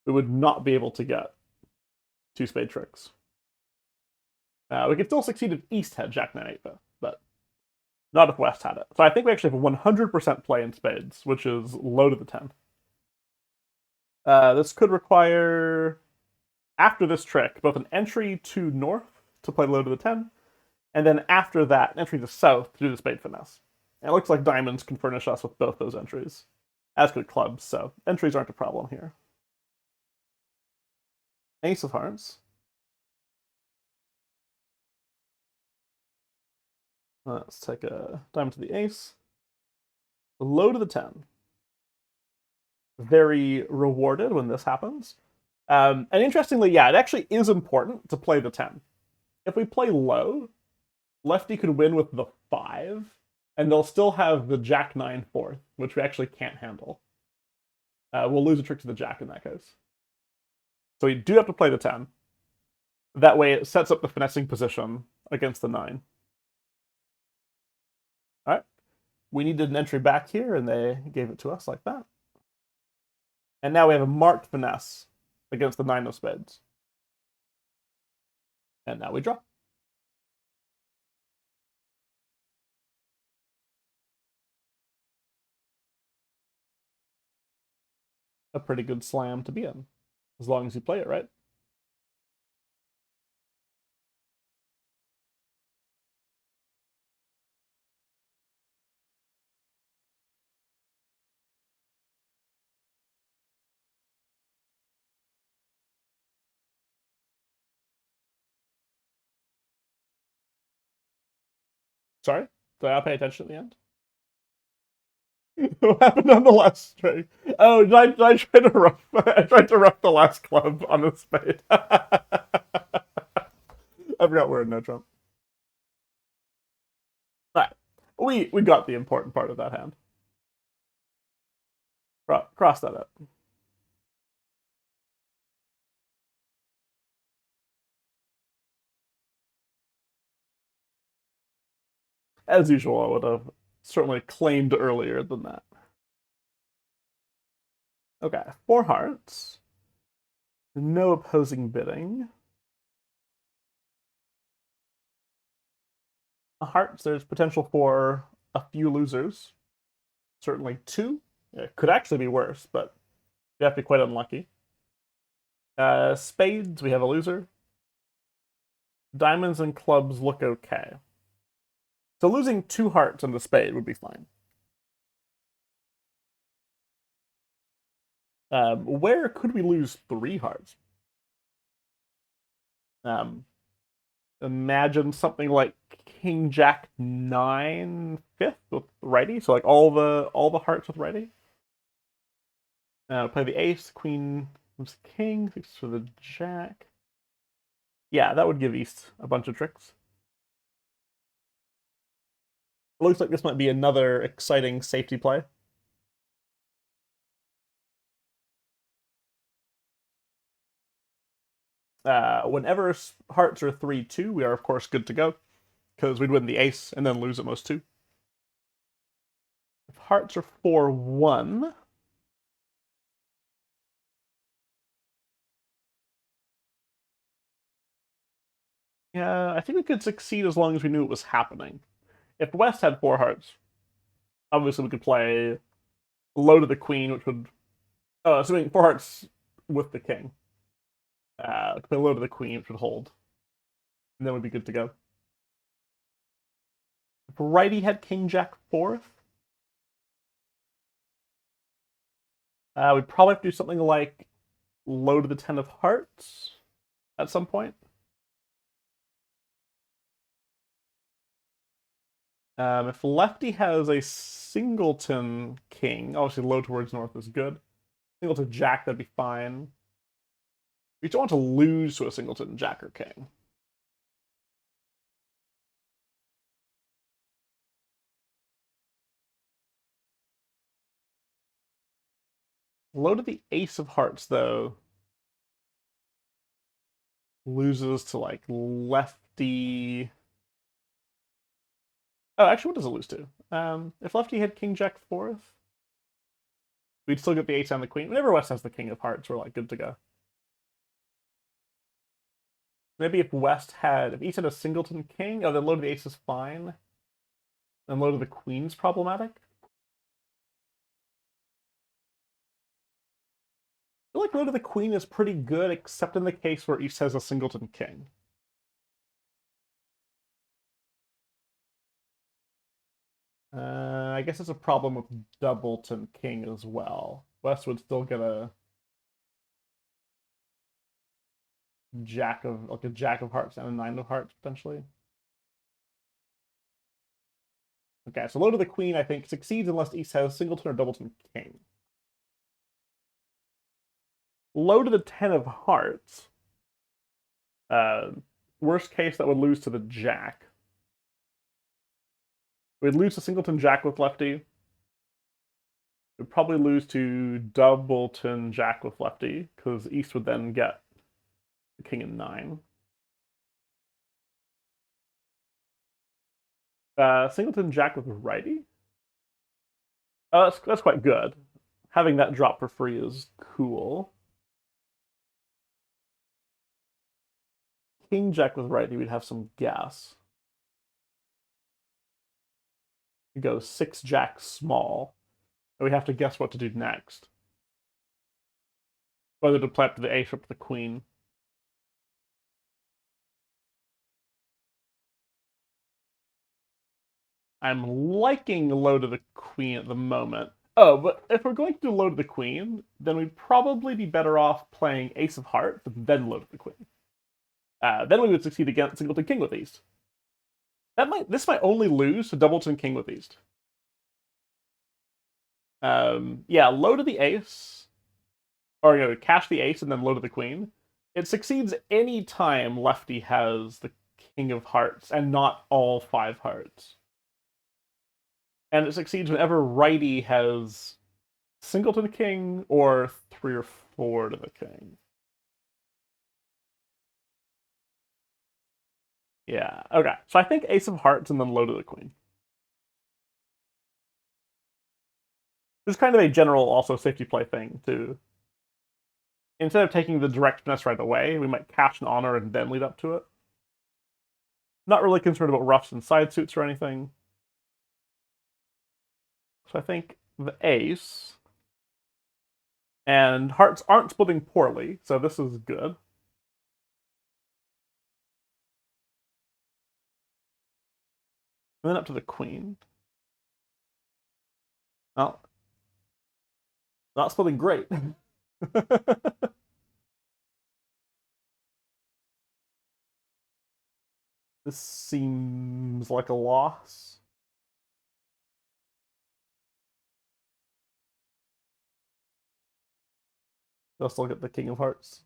we would not be able to get 2 spade tricks. We could still succeed if East had jack 9-8 fifth, but not if West had it. So I think we actually have a 100% play in spades, which is low to the 10. This could require, after this trick, both an entry to north to play low to the 10, and then after that, an entry to south to do the spade finesse. And it looks like diamonds can furnish us with both those entries, as could clubs, so entries aren't a problem here. Ace of hearts. Let's take a diamond to the ace. Low to the 10. Very rewarded when this happens. And interestingly, yeah, it actually is important to play the 10. If we play low, lefty could win with the 5, and they'll still have the jack 9 fourth, which we actually can't handle. We'll lose a trick to the jack in that case. So we do have to play the 10. That way it sets up the finessing position against the 9. we needed an entry back here, and they gave it to us like that. And now we have a marked finesse against the 9 of spades. And now we draw. A pretty good slam to be in, as long as you play it right. Sorry, did I not pay attention at the end? What happened on the last string? Oh, did I try to rough? I tried to rough the last club on a spade. I forgot we're in no trump. All right, we got the important part of that hand. Cross that up. As usual, I would have certainly claimed earlier than that. Okay, 4 hearts. No opposing bidding. Hearts, there's potential for a few losers. Certainly 2. It could actually be worse, but you have to be quite unlucky. Spades, we have a loser. Diamonds and clubs look okay. So losing 2 hearts and the spade would be fine. Where could we lose 3 hearts? Imagine something like King Jack 9 5th with righty, so like all the hearts with righty. Play the ace, queen was king, 6 for the jack. Yeah, that would give East a bunch of tricks. It looks like this might be another exciting safety play. Whenever hearts are 3-2, we are of course good to go, because we'd win the ace and then lose at most 2. If hearts are 4-1, yeah, I think we could succeed as long as we knew it was happening. If West had 4 hearts, obviously we could play low to the queen, which would assuming 4 hearts with the king. Play low to the queen, which would hold, and then we'd be good to go. If righty had King Jack 4th, we'd probably have to do something like low to the 10 of hearts at some point. If lefty has a singleton king, obviously low towards north is good. Singleton jack, that'd be fine. We don't want to lose to a singleton jack or king. Low to the ace of hearts, though, loses to like lefty. Oh, actually, what does it lose to? If lefty had king jack 4th, we'd still get the ace and the queen. Whenever West has the king of hearts, we're like good to go. Maybe if East had a singleton king, oh, then low to the ace is fine. And low to the queen's problematic. I feel like low to the queen is pretty good, except in the case where East has a singleton king. I guess it's a problem with doubleton king as well. West would still get a jack of hearts and a 9 of hearts potentially. Okay, so low to the queen I think succeeds unless East has singleton or doubleton king. Low to the 10 of hearts. Worst case, that would lose to the jack. We'd lose to singleton jack with lefty. We'd probably lose to doubleton jack with lefty, because East would then get the king and 9. Singleton jack with righty? Oh, that's quite good. Having that drop for free is cool. King Jack with righty, we'd have some gas. We go 6 Jack small. And we have to guess what to do next. Whether to play up to the ace or up to the queen. I'm liking low to the queen at the moment. Oh, but if we're going to do low to the queen, then we'd probably be better off playing ace of hearts, then low to the queen. Then we would succeed against singleton king with east. This might only lose to doubleton king with east. Yeah, low to the ace, or cash the ace and then low to the queen. It succeeds any time lefty has the king of hearts and not all 5 hearts. And it succeeds whenever righty has singleton king or 3 or 4 to the king. Yeah, okay. So I think ace of hearts and then low to the queen. This is kind of a general also safety play thing too. Instead of taking the direct finesse right away, we might cash an honor and then lead up to it. Not really concerned about ruffs and side suits or anything. So I think the ace and hearts aren't splitting poorly, so this is good. And then up to the queen. Well, not splitting great. This seems like a loss. Let's look at the king of hearts.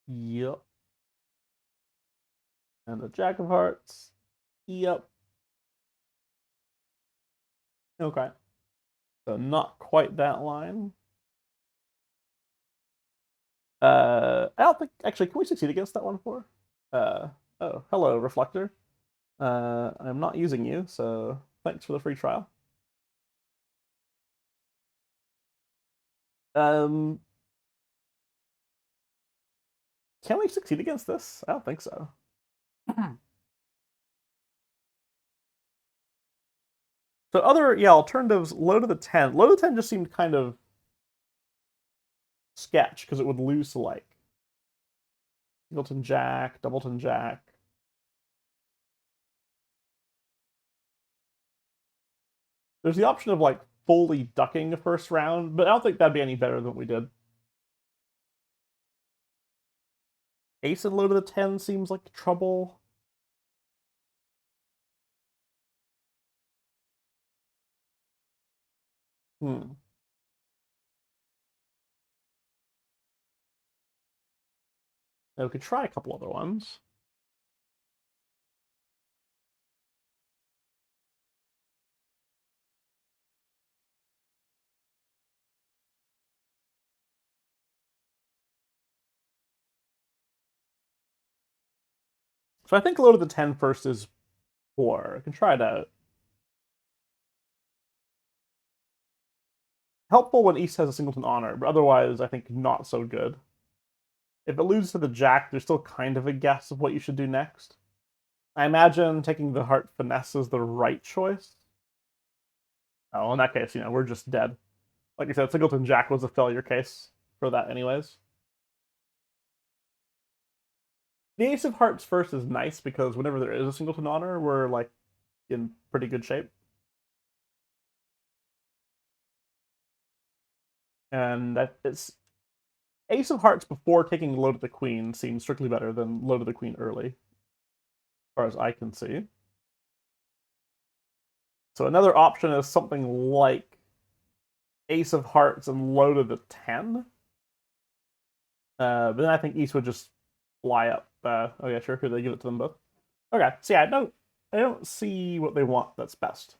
Yep. And the jack of hearts. Yep. Okay. So not quite that line. I don't think actually. Can we succeed against that one for? Oh, hello, Reflector. I'm not using you, so thanks for the free trial. Um, can we succeed against this? I don't think so. So other alternatives. Low to the 10. Low to the 10 just seemed kind of sketch because it would lose to like Singleton Jack, Doubleton Jack. There's the option of like fully ducking the first round, but I don't think that'd be any better than what we did. Ace and low to the 10 seems like trouble. Hmm. Now we could try a couple other ones. So I think low to the 10 first is poor. I can try it out. Helpful when East has a singleton honor, but otherwise I think not so good. If it loses to the Jack, there's still kind of a guess of what you should do next. I imagine taking the heart finesse is the right choice. Oh, in that case, we're just dead. Like I said, Singleton Jack was a failure case for that anyways. The Ace of Hearts first is nice because whenever there is a Singleton honor, we're like in pretty good shape. And it's Ace of Hearts before taking low to the Queen seems strictly better than low to the Queen early, as far as I can see. So another option is something like Ace of Hearts and low to the 10. But then I think East would just fly up. Oh yeah, sure. Could they give it to them both? Okay. So yeah, I don't see what they want that's best.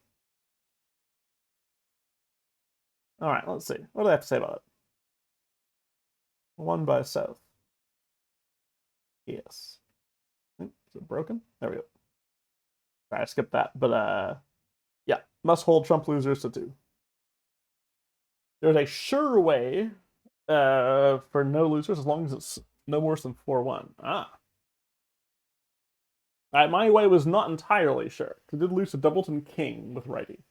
All right, let's see. What do they have to say about it? One by south. Yes. Is it broken? There we go. All right, I skipped that, but yeah. Must hold trump losers to 2. There's a sure way for no losers as long as it's no worse than 4-1. Ah. My way was not entirely sure. It did lose to Doubleton King with righty.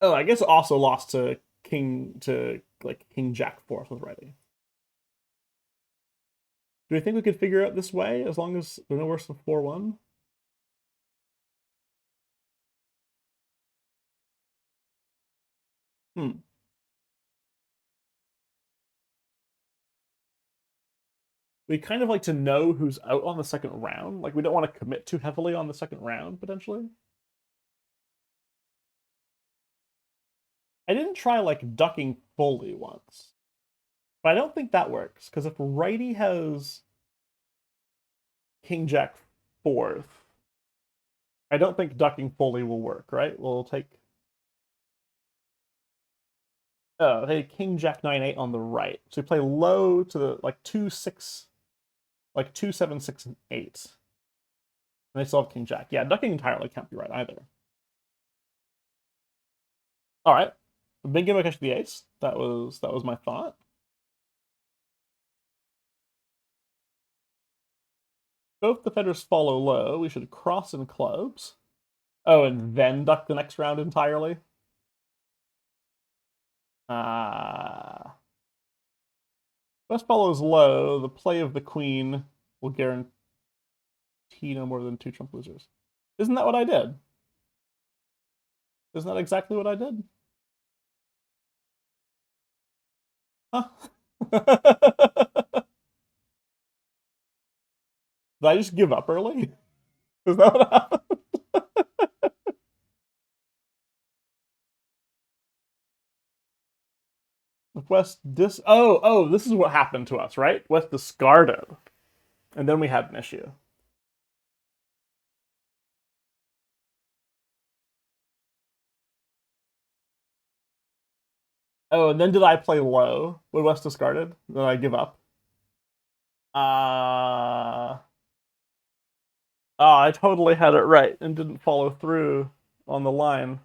Oh, I guess it also lost to King Jack 4 with righty. Do we think we could figure out this way as long as they're no worse than 4-1? We kind of like to know who's out on the second round. Like, we don't want to commit too heavily on the second round, potentially. I didn't try, like, ducking fully once. But I don't think that works, because if righty has King Jack 4th, I don't think ducking fully will work, right? We'll take... Oh, hey, King Jack 9-8 on the right. So we play low to the, like, 2-6... Like, 2, 7, 6, and 8. And they still have King Jack. Yeah, ducking entirely can't be right either. Alright. Big game catch the ace. That was my thought. Both defenders follow low. We should cross in clubs. Oh, and then duck the next round entirely? West follows low. The play of the queen will guarantee no more than 2 trump losers. Isn't that what I did? Isn't that exactly what I did? Huh? Did I just give up early? Is that what happened? West oh, this is what happened to us, right? West discarded. And then we had an issue. Oh, and then did I play low when West discarded? Then I give up? Oh, I totally had it right and didn't follow through on the line.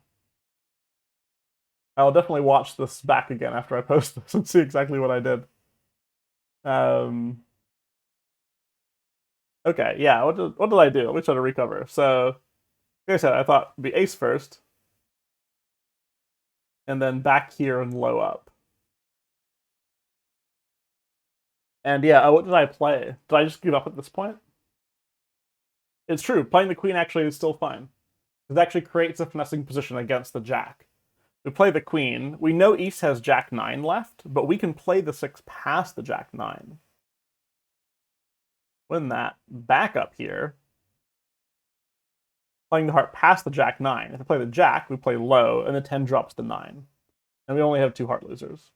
I'll definitely watch this back again after I post this and see exactly what I did. Okay, yeah, what did I do? Let me try to recover. So, like I said, I thought it'd be ace first, and then back here and low up. And yeah, what did I play? Did I just give up at this point? It's true, playing the queen actually is still fine. It actually creates a finessing position against the jack. We play the queen. We know East has Jack 9 left, but we can play the 6 past the Jack 9. Win that. Back up here. Playing the heart past the Jack 9. If we play the Jack, we play low, and the 10 drops to 9. And we only have 2 heart losers.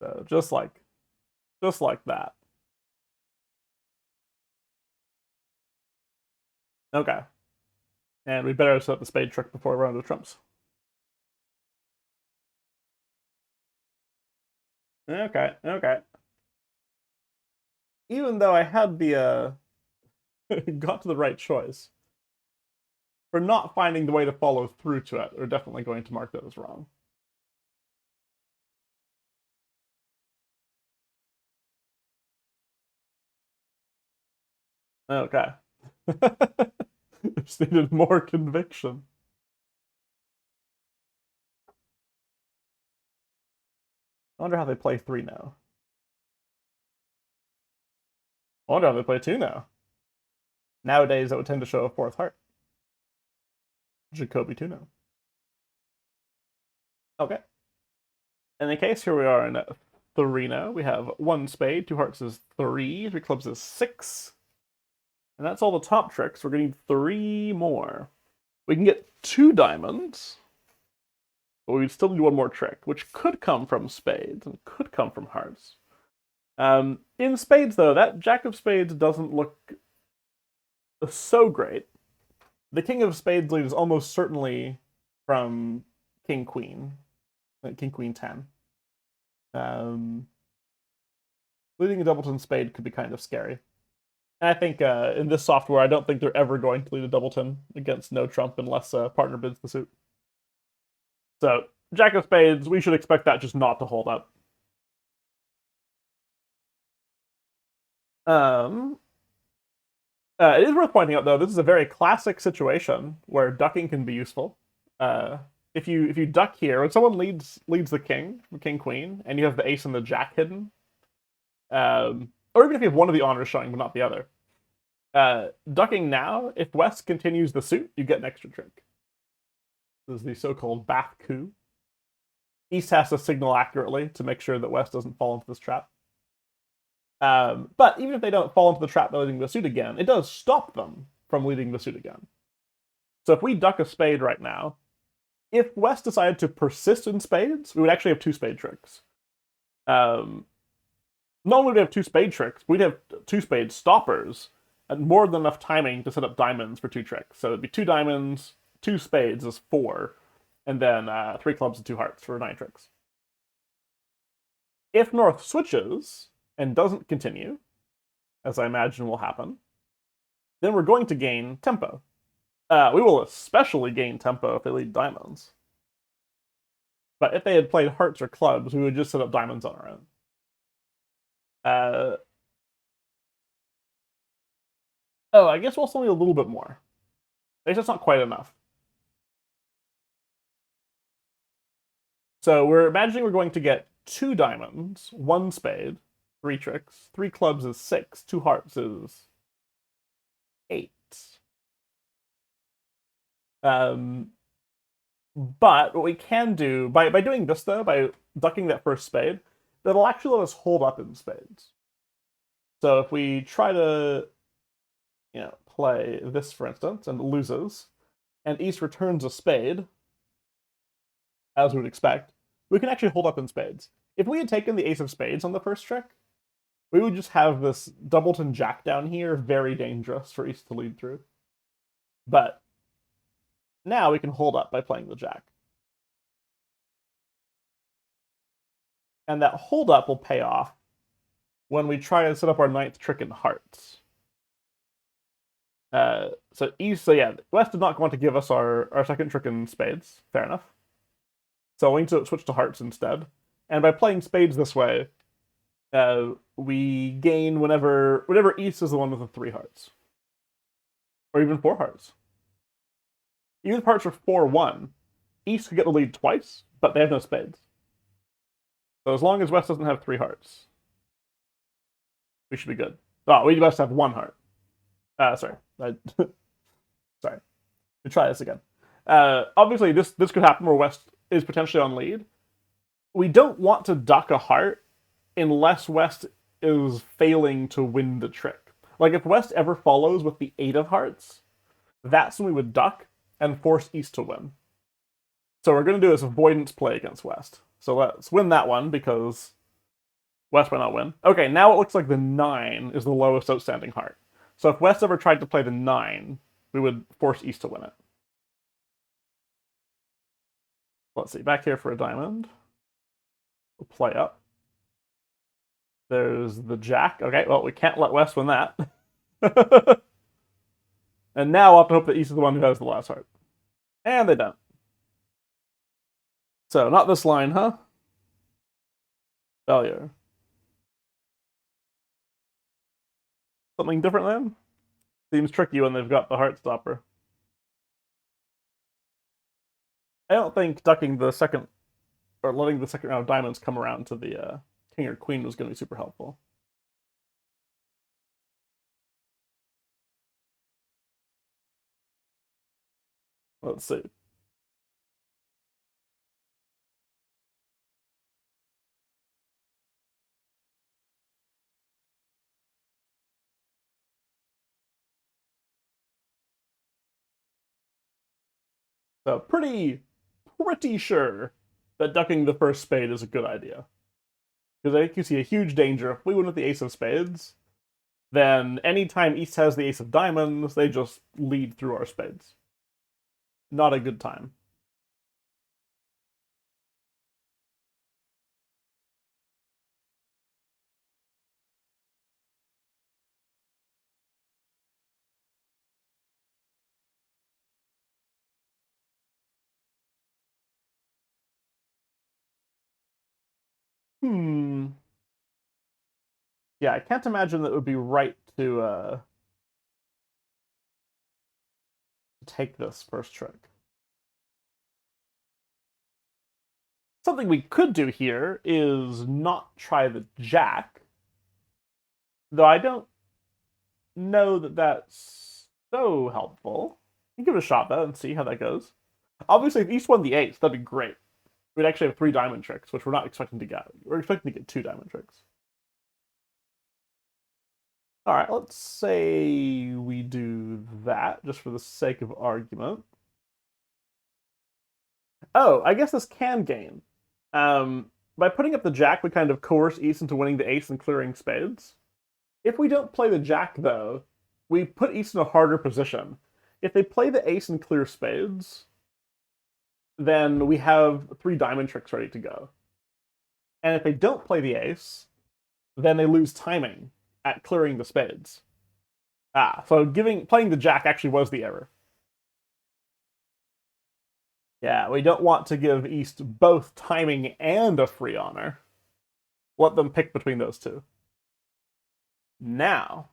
So just like that. Okay. And we better set up the spade trick before we run into trumps. Okay. Even though I had the got to the right choice, for not finding the way to follow through to it, we're definitely going to mark that as wrong. Okay. Just needed more conviction. I wonder how they play 3 now. I wonder how they play 2 now. Nowadays, that would tend to show a 4th heart. Jacoby 2 now. Okay. In the case, here we are in 3 now. We have 1 spade, 2 hearts is 3, 3 clubs is 6. And that's all the top tricks. We're going to need 3 more. We can get 2 diamonds, but we still need 1 more trick, which could come from spades and could come from hearts. In spades, though, that Jack of Spades doesn't look so great. The King of Spades lead is almost certainly from King Queen, King Queen 10. Leading a Doubleton Spade could be kind of scary. And I think in this software, I don't think they're ever going to lead a doubleton against no trump unless partner bids the suit. So Jack of Spades, we should expect that just not to hold up. Um, it is worth pointing out though, this is a very classic situation where ducking can be useful. Uh, if you duck here, when someone leads the king queen, and you have the ace and the jack hidden, or even if you have one of the honors showing but not the other, ducking now, if West continues the suit, you get an extra trick. This is the so-called Bath coup. East has to signal accurately to make sure that West doesn't fall into this trap. But even if they don't fall into the trap by leading the suit again, it does stop them from leading the suit again. So if we duck a spade right now, if West decided to persist in spades, we would actually have two spade tricks. Not only would we have two spade tricks, we'd have two spade stoppers, and more than enough timing to set up diamonds for two tricks. So it'd be two diamonds, two spades is 4, and then 3 clubs and 2 hearts for 9 tricks. If North switches and doesn't continue, as I imagine will happen, then we're going to gain tempo. We will especially gain tempo if they lead diamonds. But if they had played hearts or clubs, we would just set up diamonds on our own. Oh, I guess we'll still need a little bit more. I guess that's not quite enough. So we're imagining we're going to get 2 diamonds, 1 spade, 3 tricks, 3 clubs is 6, 2 hearts is 8. But what we can do, by doing this though, by ducking that first spade, that'll actually let us hold up in spades. So if we try to, play this for instance, and it loses, and East returns a spade, as we would expect, we can actually hold up in spades. If we had taken the ace of spades on the first trick, we would just have this doubleton jack down here, very dangerous for East to lead through. But now we can hold up by playing the jack. And that hold up will pay off when we try to set up our 9th trick in hearts. So yeah, West did not want to give us our 2nd trick in spades. Fair enough. So we need to switch to hearts instead. And by playing spades this way, we gain whenever East is the one with the 3 hearts. Or even 4 hearts. Even if hearts are 4-1, East could get the lead twice, but they have no spades. So as long as West doesn't have 3 hearts, we should be good. Oh, we must have 1 heart. Sorry. Sorry. We'll try this again. Obviously, this could happen where West is potentially on lead. We don't want to duck a heart unless West is failing to win the trick. Like, if West ever follows with the 8 of hearts, that's when we would duck and force East to win. So we're going to do this avoidance play against West. So let's win that one because West might not win. Okay, now it looks like the 9 is the lowest outstanding heart. So if West ever tried to play the 9, we would force East to win it. Let's see, back here for a diamond. We'll play up. There's the jack. Okay, well, we can't let West win that. And now we'll have to hope that East is the one who has the last heart. And they don't. So, not this line, huh? Failure. Something different then? Seems tricky when they've got the heart stopper. I don't think ducking the second, or letting the second round of diamonds come around to the king or queen was going to be super helpful. Let's see. So pretty sure that ducking the first spade is a good idea. Because I think you see a huge danger. If we win with the ace of spades, then anytime East has the ace of diamonds, they just lead through our spades. Not a good time. Yeah, I can't imagine that it would be right to take this first trick. Something we could do here is not try the jack, though I don't know that that's so helpful. You give it a shot though and see how that goes. Obviously, if East won the ace, that'd be great. We'd actually have 3 diamond tricks, which we're not expecting to get. We're expecting to get 2 diamond tricks. All right, let's say we do that just for the sake of argument. Oh, I guess this can gain. By putting up the jack, we kind of coerce East into winning the ace and clearing spades. If we don't play the jack, though, we put East in a harder position. If they play the ace and clear spades, then we have 3 diamond tricks ready to go. And if they don't play the ace, then they lose timing at clearing the spades. So playing the jack actually was the error. Yeah, we don't want to give East both timing and a free honor. Let them pick between those two. Now,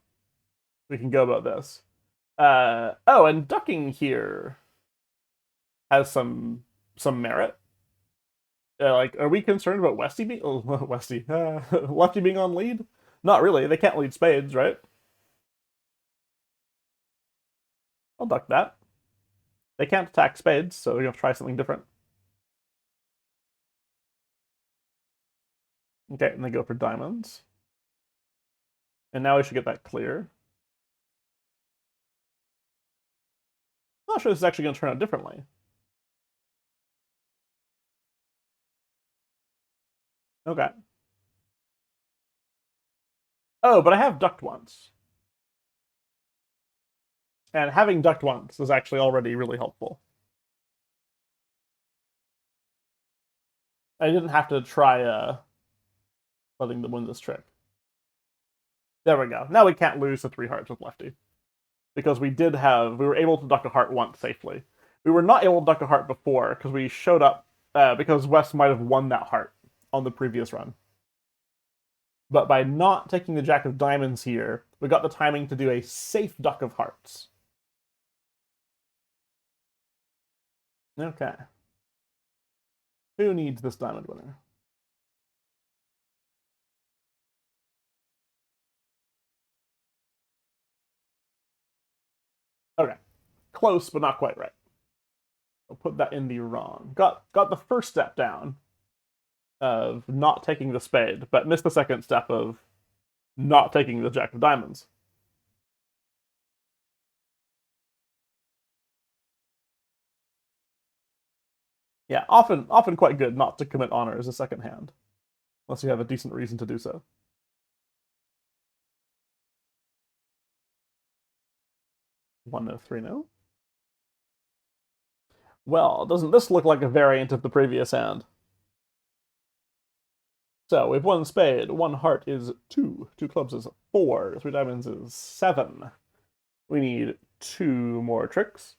we can go about this. Oh, and ducking here has some merit. Like, are we concerned about Westy being Lefty being on lead? Not really. They can't lead spades, right? I'll duck that. They can't attack spades, so we're gonna try something different. Okay, and they go for diamonds. And now we should get that clear. I'm not sure this is actually going to turn out differently. Okay. Oh, but I have ducked once. And having ducked once is actually already really helpful. I didn't have to try letting them win this trick. There we go. Now we can't lose the 3 hearts with Lefty. Because we were able to duck a heart once safely. We were not able to duck a heart before because we showed up because West might have won that heart on the previous run. But by not taking the jack of diamonds here, we got the timing to do a safe duck of hearts. Okay. Who needs this diamond winner? Okay. Close, but not quite right. I'll put that in the wrong. Got the first step down of not taking the spade, but missed the second step of not taking the jack of diamonds. Yeah, often quite good not to commit honor as a second hand, unless you have a decent reason to do so. One no 3 no. Well, doesn't this look like a variant of the previous hand? So we've 1 spade, 1 heart is 2, 2 clubs is 4, 3 diamonds is 7. We need 2 more tricks.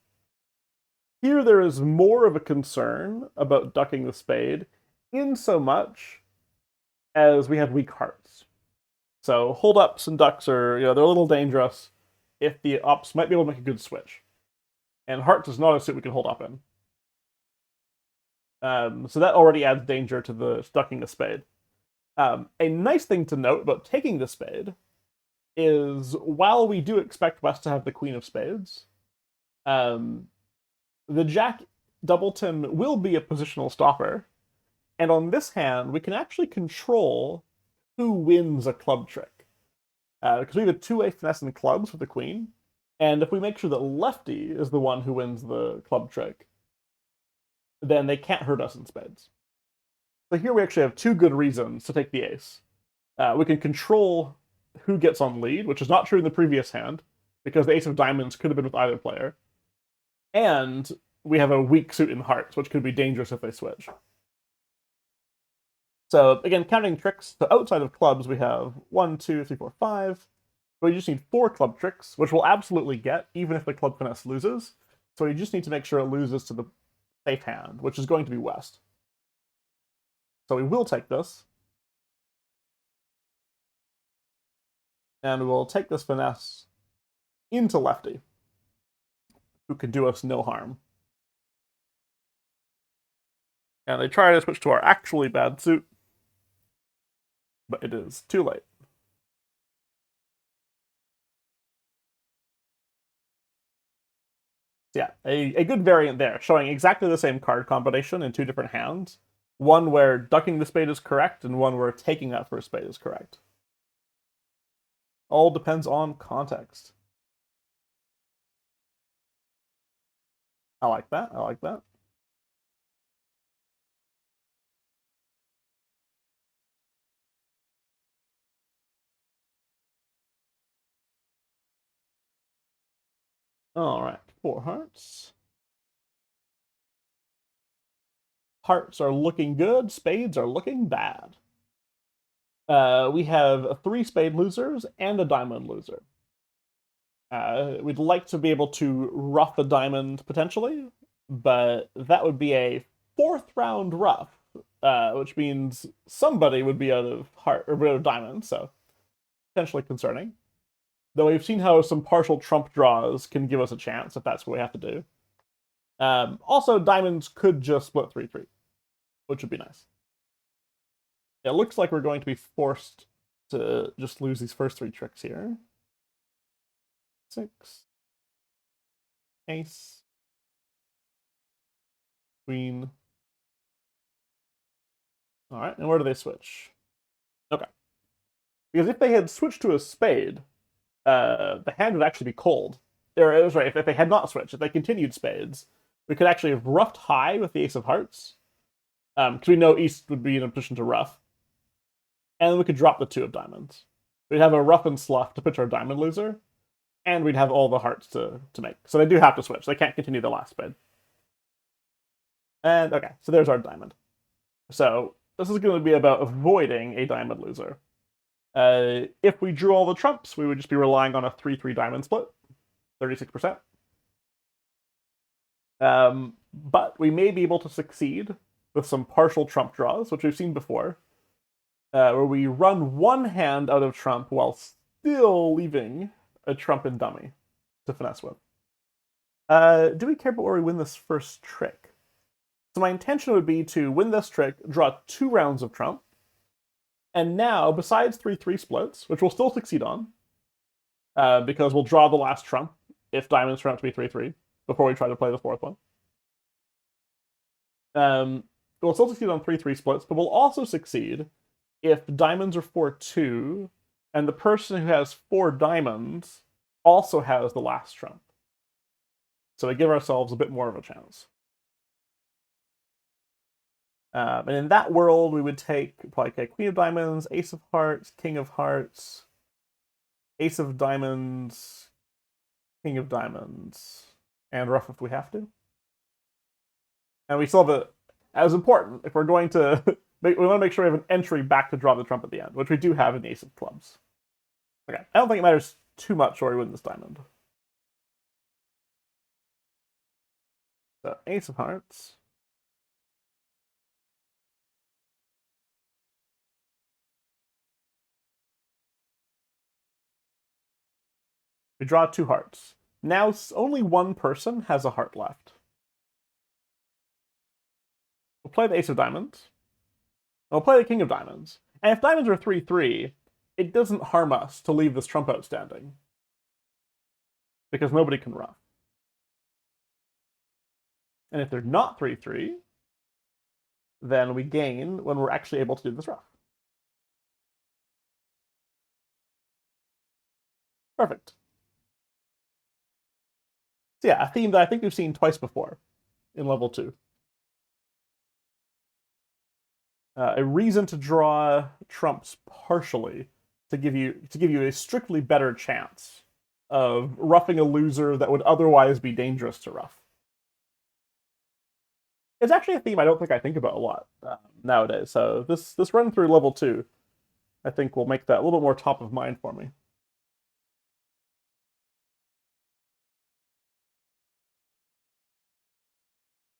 Here there is more of a concern about ducking the spade, in so much as we have weak hearts. So hold-ups and ducks are, they're a little dangerous if the ups might be able to make a good switch. And hearts is not a suit we can hold up in. So that already adds danger to the ducking the spade. A nice thing to note about taking the spade is while we do expect West to have the queen of spades, the jack doubleton will be a positional stopper. And on this hand, we can actually control who wins a club trick. Because we have a 2-way finesse in clubs with the queen. And if we make sure that Lefty is the one who wins the club trick, then they can't hurt us in spades. So here we actually have 2 good reasons to take the ace. We can control who gets on lead, which is not true in the previous hand, because the ace of diamonds could have been with either player. And we have a weak suit in hearts, which could be dangerous if they switch. So again, counting tricks, so outside of clubs we have 1, 2, 3, 4, 5. But you just need 4 club tricks, which we'll absolutely get, even if the club finesse loses. So you just need to make sure it loses to the safe hand, which is going to be West. So we will take this. And we'll take this finesse into lefty, who can do us no harm. And they try to switch to our actually bad suit, but it is too late. So yeah, a good variant there, showing exactly the same card combination in two different hands. One where ducking the spade is correct, and one where taking that first spade is correct. All depends on context. I like that. I like that. All right, 4 hearts. Hearts are looking good. Spades are looking bad. We have 3 spade losers and a diamond loser. We'd like to be able to ruff a diamond potentially, but that would be a 4th round ruff, which means somebody would be out of heart or out of diamond, so potentially concerning. Though we've seen how some partial trump draws can give us a chance if that's what we have to do. Also, diamonds could just split 3-3, which would be nice. It looks like we're going to be forced to just lose these first 3 tricks here. 6. Ace. Queen. Alright, and where do they switch? Okay. Because if they had switched to a spade, the hand would actually be cold. Or, sorry, if they had not switched, if they continued spades, we could actually have ruffed high with the ace of hearts. Because we know East would be in a position to ruff. And we could drop the 2 of diamonds. We'd have a ruff and sluff to pitch our diamond loser, and we'd have all the hearts to make. So they do have to switch. They can't continue the last spade. And okay, so there's our diamond. So this is going to be about avoiding a diamond loser. If we drew all the trumps, we would just be relying on a 3-3 diamond split, 36%. But we may be able to succeed with some partial trump draws, which we've seen before, where we run one hand out of trump while still leaving a trump in dummy to finesse with. Do we care about where we win this first trick? So my intention would be to win this trick, draw 2 rounds of trump, and now, besides 3-3 splits, which we'll still succeed on, because we'll draw the last trump if diamonds turn out to be 3-3 before we try to play the 4th one. We'll still succeed on 3-3 splits, but we'll also succeed if diamonds are 4-2, and the person who has 4 diamonds also has the last trump. So we give ourselves a bit more of a chance. And in that world, we would take like a Queen of Diamonds, Ace of Hearts, King of Hearts, Ace of Diamonds, King of Diamonds, and ruff if we have to. And we still have a, as important, if we're going to, we want to make sure we have an entry back to draw the trump at the end, which we do have in the Ace of Clubs. Okay, I don't think it matters too much where we win this diamond. So, Ace of Hearts. We draw 2 hearts. Now only one person has a heart left. We'll play the Ace of Diamonds. We'll play the King of Diamonds. And if diamonds are 3-3, it doesn't harm us to leave this trump outstanding. Because nobody can ruff. And if they're not 3-3, then we gain when we're actually able to do this ruff. Perfect. So yeah, a theme that I think we've seen twice before in level 2. A reason to draw trumps partially to give you a strictly better chance of ruffing a loser that would otherwise be dangerous to ruff. It's actually a theme I don't think I think about a lot nowadays. So this run through level 2, I think will make that a little bit more top of mind for me.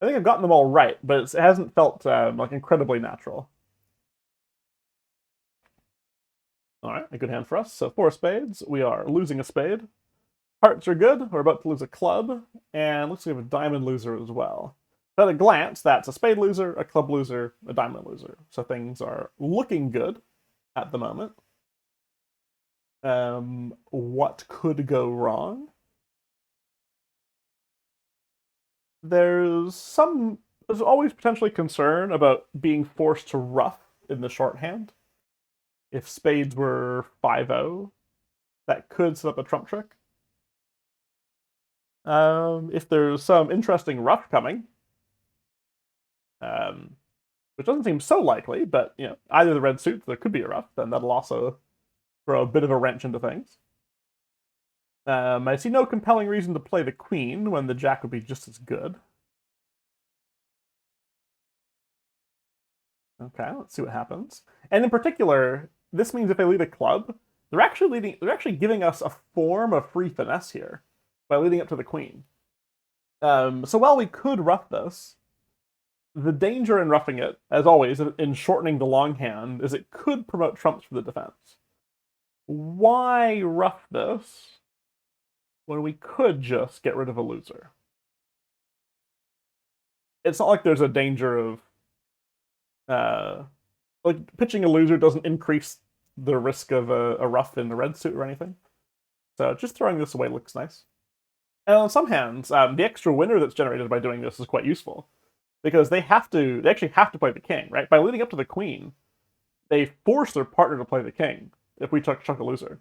I think I've gotten them all right, but it hasn't felt like incredibly natural. Alright, a good hand for us. So 4 spades. We are losing a spade. Hearts are good. We're about to lose a club. And looks like we have a diamond loser as well. At a glance, that's a spade loser, a club loser, a diamond loser. So things are looking good at the moment. What could go wrong? There's always potentially concern about being forced to ruff in the shorthand. If spades were 5-0, that could set up a trump trick. If there's some interesting ruff coming, which doesn't seem so likely, but you know, either the red suits, there could be a ruff, then that'll also throw a bit of a wrench into things. I see no compelling reason to play the queen when the jack would be just as good. Okay, let's see what happens. And in particular, this means if they lead a club, they're actually giving us a form of free finesse here by leading up to the queen. So while we could ruff this, the danger in roughing it, as always, in shortening the long hand, is it could promote trumps for the defense. Why ruff this when we could just get rid of a loser? It's not like there's a danger of like pitching a loser doesn't increase the risk of a ruff in the red suit or anything. So just throwing this away looks nice. And on some hands, the extra winner that's generated by doing this is quite useful, because they actually have to play the king, right? By leading up to the queen, they force their partner to play the king if we chuck a loser.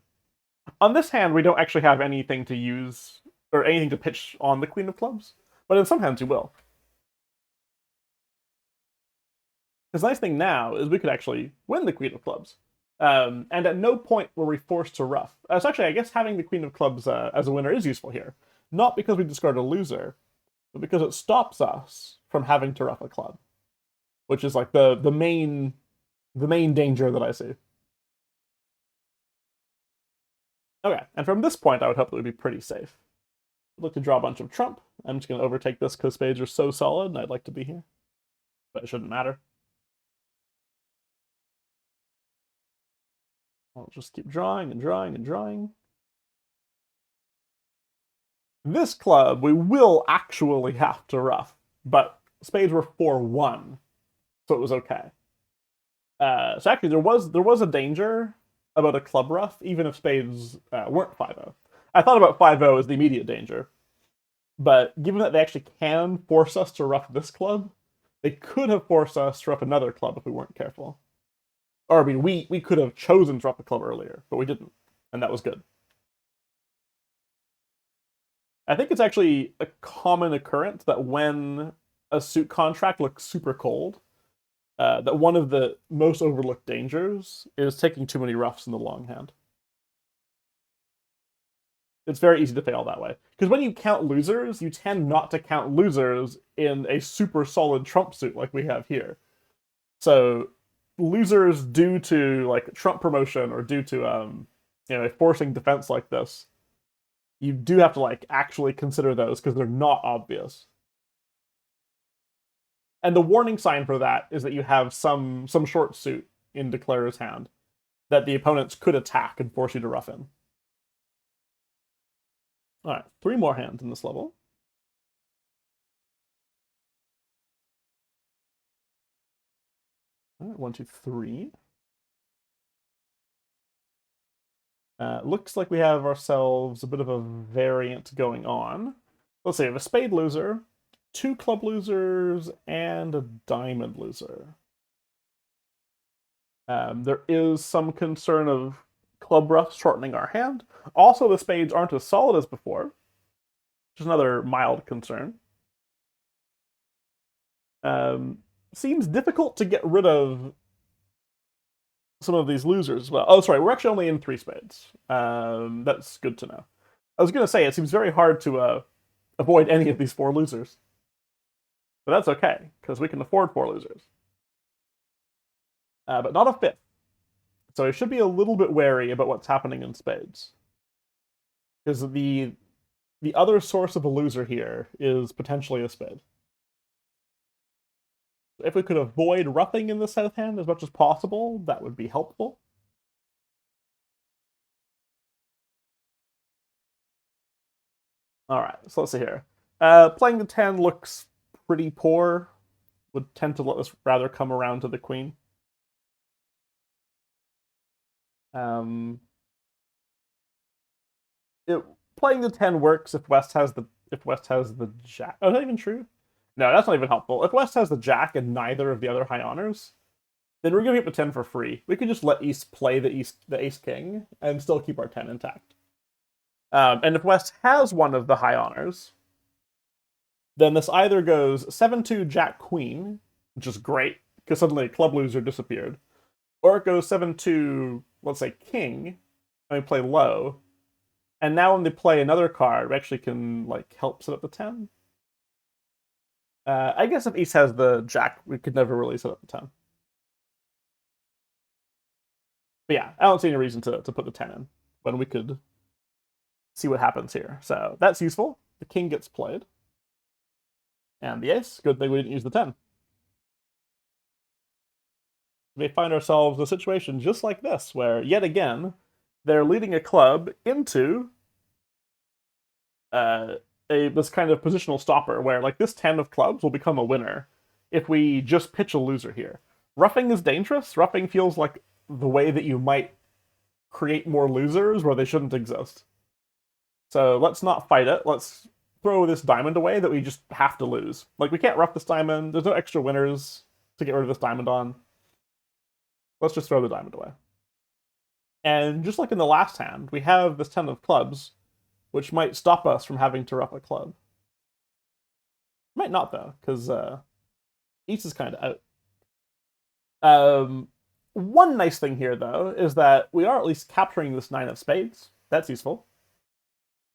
On this hand, we don't actually have anything to use or anything to pitch on the queen of clubs, but in some hands you will. Because the nice thing now is we could actually win the queen of clubs. And at no point were we forced to ruff. So actually, I guess having the queen of clubs as a winner is useful here. Not because we discard a loser, but because it stops us from having to ruff a club. Which is like the main danger that I see. Okay, and from this point, I would hope that we'd be pretty safe. I'd like to draw a bunch of trump. I'm just going to overtake this because spades are so solid, and I'd like to be here. But it shouldn't matter. I'll just keep drawing and drawing and drawing. This club, we will actually have to ruff, but spades were 4-1, so it was okay. So actually, there was a danger about a club ruff, even if spades weren't 5-0. I thought about 5-0 as the immediate danger, but given that they actually can force us to ruff this club, they could have forced us to ruff another club if we weren't careful. Or, I mean, we could have chosen to ruff the club earlier, but we didn't, and that was good. I think it's actually a common occurrence that when a suit contract looks super cold, that one of the most overlooked dangers is taking too many ruffs in the long hand. It's very easy to fail that way. Because when you count losers, you tend not to count losers in a super solid trump suit like we have here. So losers due to like trump promotion or due to a forcing defense like this, you do have to like actually consider those because they're not obvious. And the warning sign for that is that you have some short suit in Declarer's hand that the opponents could attack and force you to ruff in. Alright, 3 more hands in this level. Alright, 1, 2, 3. Looks like we have ourselves a bit of a variant going on. Let's see, we have a spade loser, 2 club losers, and a diamond loser. There is some concern of club ruffs shortening our hand. Also, the spades aren't as solid as before, which is another mild concern. Seems difficult to get rid of some of these losers as well. Oh, sorry, we're actually only in 3 spades. That's good to know. I was going to say, it seems very hard to avoid any of these 4 losers. But that's okay, because we can afford 4 losers. But not a 5th. So I should be a little bit wary about what's happening in spades. Because the other source of a loser here is potentially a spade. If we could avoid ruffing in the south hand as much as possible, that would be helpful. All right, so let's see here. Playing the 10 looks pretty poor. Would tend to let us rather come around to the queen. Um, it, Playing the 10 works if West has the jack. Oh, is that even true? No, that's not even helpful. If West has the jack and neither of the other high honors, then we're giving up the 10 for free. We could just let East play the Ace King and still keep our 10 intact. And if West has one of the high honors, then this either goes 7-2 Jack Queen, which is great, because suddenly a club loser disappeared, or it goes 7-2, let's say, King, and we play low. And now when they play another card, we actually can like help set up the 10. I guess if East has the Jack, we could never really set up the 10. But yeah, I don't see any reason to put the 10 in when we could see what happens here. So that's useful. The King gets played. And the Ace, good thing we didn't use the 10. We find ourselves in a situation just like this, where yet again, they're leading a club into this kind of positional stopper where like this 10 of clubs will become a winner if we just pitch a loser here. Roughing is dangerous. Roughing feels like the way that you might create more losers where they shouldn't exist. So let's not fight it. Let's throw this diamond away that we just have to lose. Like, we can't rough this diamond. There's no extra winners to get rid of this diamond on. Let's just throw the diamond away. And just like in the last hand, we have this 10 of clubs, which might stop us from having to rough a club. Might not, though, because East is kind of out. One nice thing here, though, is that we are at least capturing this 9 of spades. That's useful.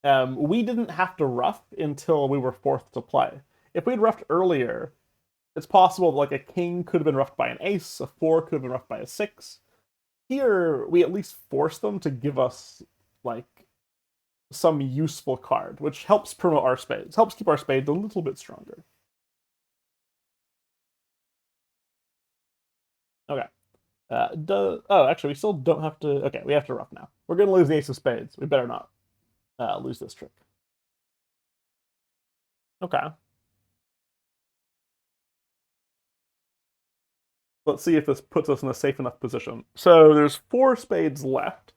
We didn't have to rough until we were fourth to play. If we'd roughed earlier, it's possible like a king could have been roughed by an ace, a 4 could have been roughed by a 6. Here, we at least force them to give us like some useful card, which helps promote our spades, helps keep our spades a little bit stronger. Okay. Actually, we still don't have to. Okay, we have to rough now. We're gonna lose the ace of spades. We better not lose this trick. Okay. Let's see if this puts us in a safe enough position. So there's 4 spades left.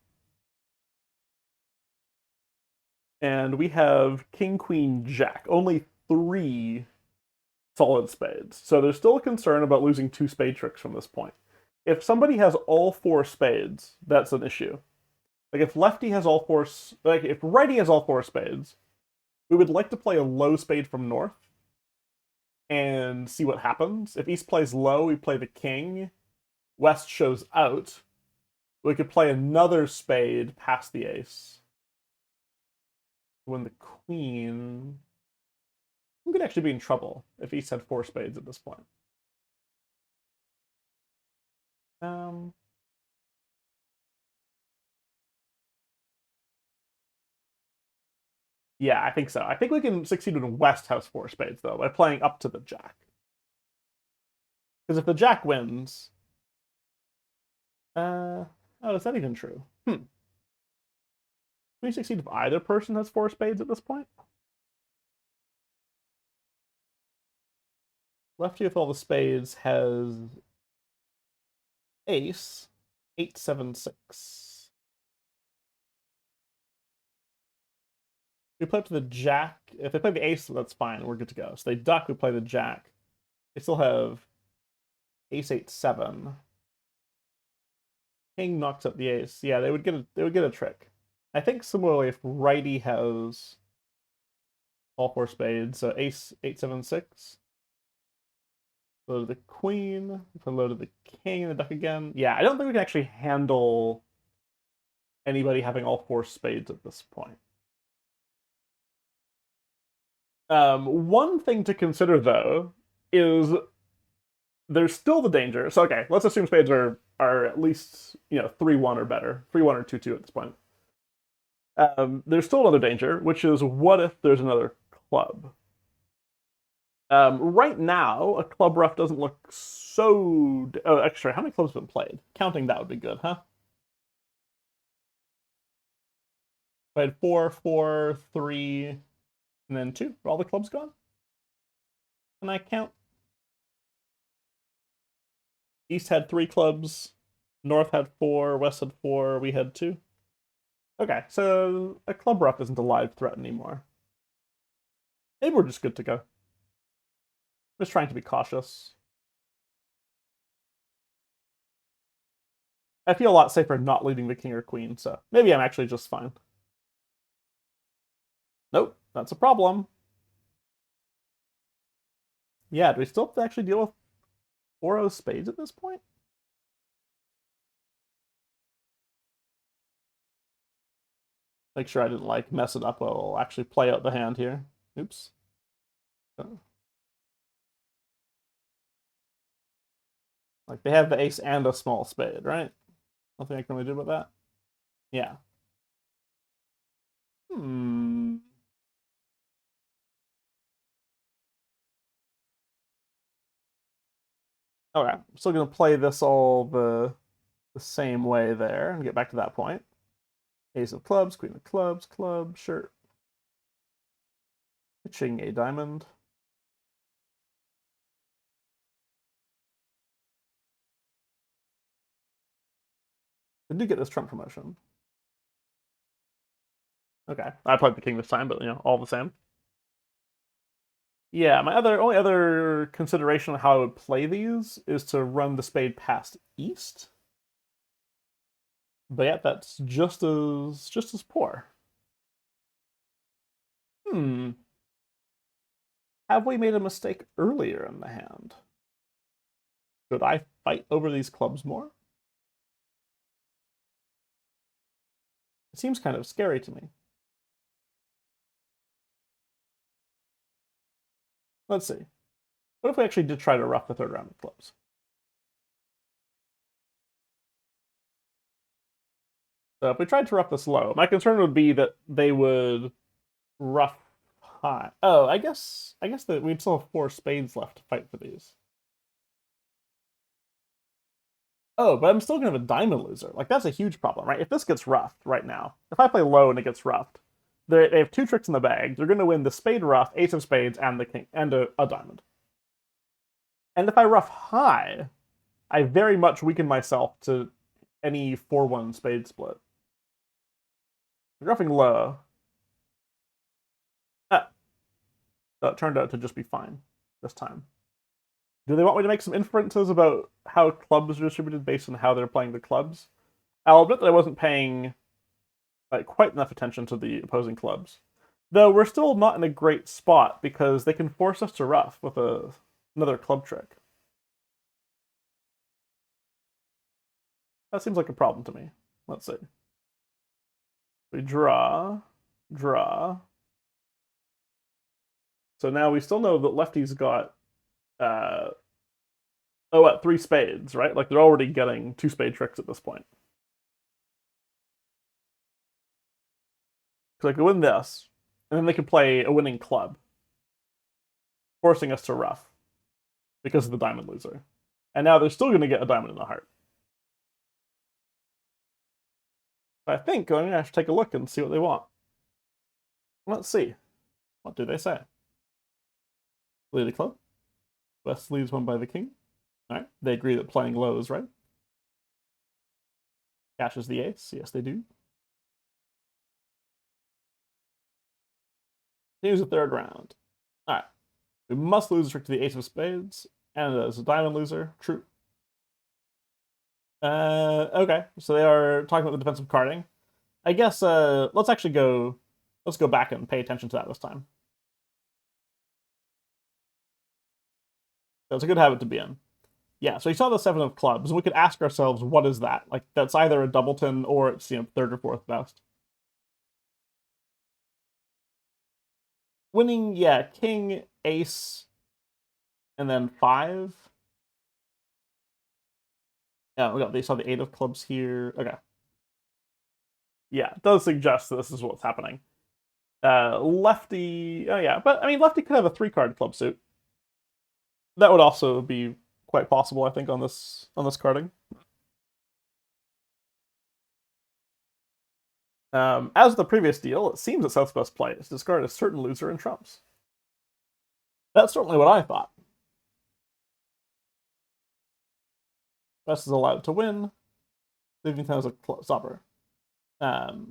And we have king, queen, jack. Only 3 solid spades. So there's still a concern about losing 2 spade tricks from this point. If somebody has all 4 spades, that's an issue. Like if lefty has all 4, like if righty has all 4 spades, we would like to play a low spade from north and see what happens. If East plays low, we play the king. West shows out. We could play another spade past the ace. When the queen, we could actually be in trouble if East had 4 spades at this point. Yeah, I think so. I think we can succeed when West has 4 spades, though, by playing up to the jack. Because if the jack wins... oh, is that even true? Can we succeed if either person has 4 spades at this point? Lefty with all the spades has ace, 8-7-6. We play up to the jack. If they play the ace, that's fine. We're good to go. So they duck, we play the jack. They still have ace 8-7. King knocks up the ace. Yeah, they would get a trick. I think similarly if righty has all 4 spades, so ace 8-7-6. Low to the queen, low to the king, and the duck again. Yeah, I don't think we can actually handle anybody having all 4 spades at this point. One thing to consider though is there's still the danger. So okay, let's assume spades are at least 3-1 or better, 3-1 or 2-2 at this point. There's still another danger, which is what if there's another club? Right now, a club rough doesn't look so. Oh, actually, how many clubs have been played? Counting that would be good, huh? I had 4, 4, 3. And then 2. Are all the clubs gone? Can I count? East had 3 clubs. North had 4. West had 4. We had 2. Okay, so a club ruff isn't a live threat anymore. Maybe we're just good to go. Just trying to be cautious. I feel a lot safer not leading the king or queen, so maybe I'm actually just fine. Nope, that's a problem. Yeah, do we still have to actually deal with 4 spades at this point? Make sure I didn't like mess it up while I'll actually play out the hand here. Oops. Like they have the ace and a small spade, right? Nothing I can really do about that. Yeah. Hmm. Okay, I'm still gonna play this all the same way there and get back to that point. Ace of clubs, queen of clubs, club, sure. Pitching a diamond. I did get this Trump promotion. Okay, I played the king this time, but all the same. Yeah, my only other consideration of how I would play these is to run the spade past east. But yeah, that's just as poor. Hmm. Have we made a mistake earlier in the hand? Should I fight over these clubs more? It seems kind of scary to me. Let's see. What if we actually did try to ruff the third round of clubs? So if we tried to ruff this low, my concern would be that they would ruff high. Oh, I guess that we'd still have 4 spades left to fight for these. Oh, but I'm still gonna have a diamond loser. Like that's a huge problem, right? If this gets roughed right now, if I play low and it gets roughed, they have 2 tricks in the bag. They're gonna win the spade ruff, ace of spades, and the king and a diamond. And if I ruff high, I very much weaken myself to any 4-1 spade split. Ruffing low. Ah, that turned out to just be fine this time. Do they want me to make some inferences about how clubs are distributed based on how they're playing the clubs? I'll admit that I wasn't paying quite enough attention to the opposing clubs. Though we're still not in a great spot because they can force us to ruff with another club trick. That seems like a problem to me. Let's see. We draw, draw. So now we still know that lefty's got what, 3 spades, right? Like they're already getting 2 spade tricks at this point. So I could win this, and then they could play a winning club, forcing us to ruff because of the diamond loser. And now they're still going to get a diamond in the heart. I think I'm going to have to take a look and see what they want. Let's see. What do they say? Lead the club. West leads one by the king. All right. They agree that playing low is right. Cashes the ace. Yes, they do. Here's the third round. All right. We must lose a trick to the ace of spades. And as a diamond loser, true. Okay. So they are talking about the defensive carding. I guess let's go back and pay attention to that this time. That's a good habit to be in. Yeah, so you saw the 7 of clubs, and we could ask ourselves, what is that? Like, that's either a doubleton or it's, third or fourth best. Winning, yeah, king, ace, and then 5. Yeah, they saw the 8 of clubs here. Okay. Yeah, it does suggest that this is what's happening. Lefty, oh yeah, but I mean, lefty could have a 3-card club suit. That would also be quite possible, I think, on this carding. As the previous deal, it seems that South's best play is to discard a certain loser in trumps. That's certainly what I thought. West is allowed to win, leaving town as a stopper. But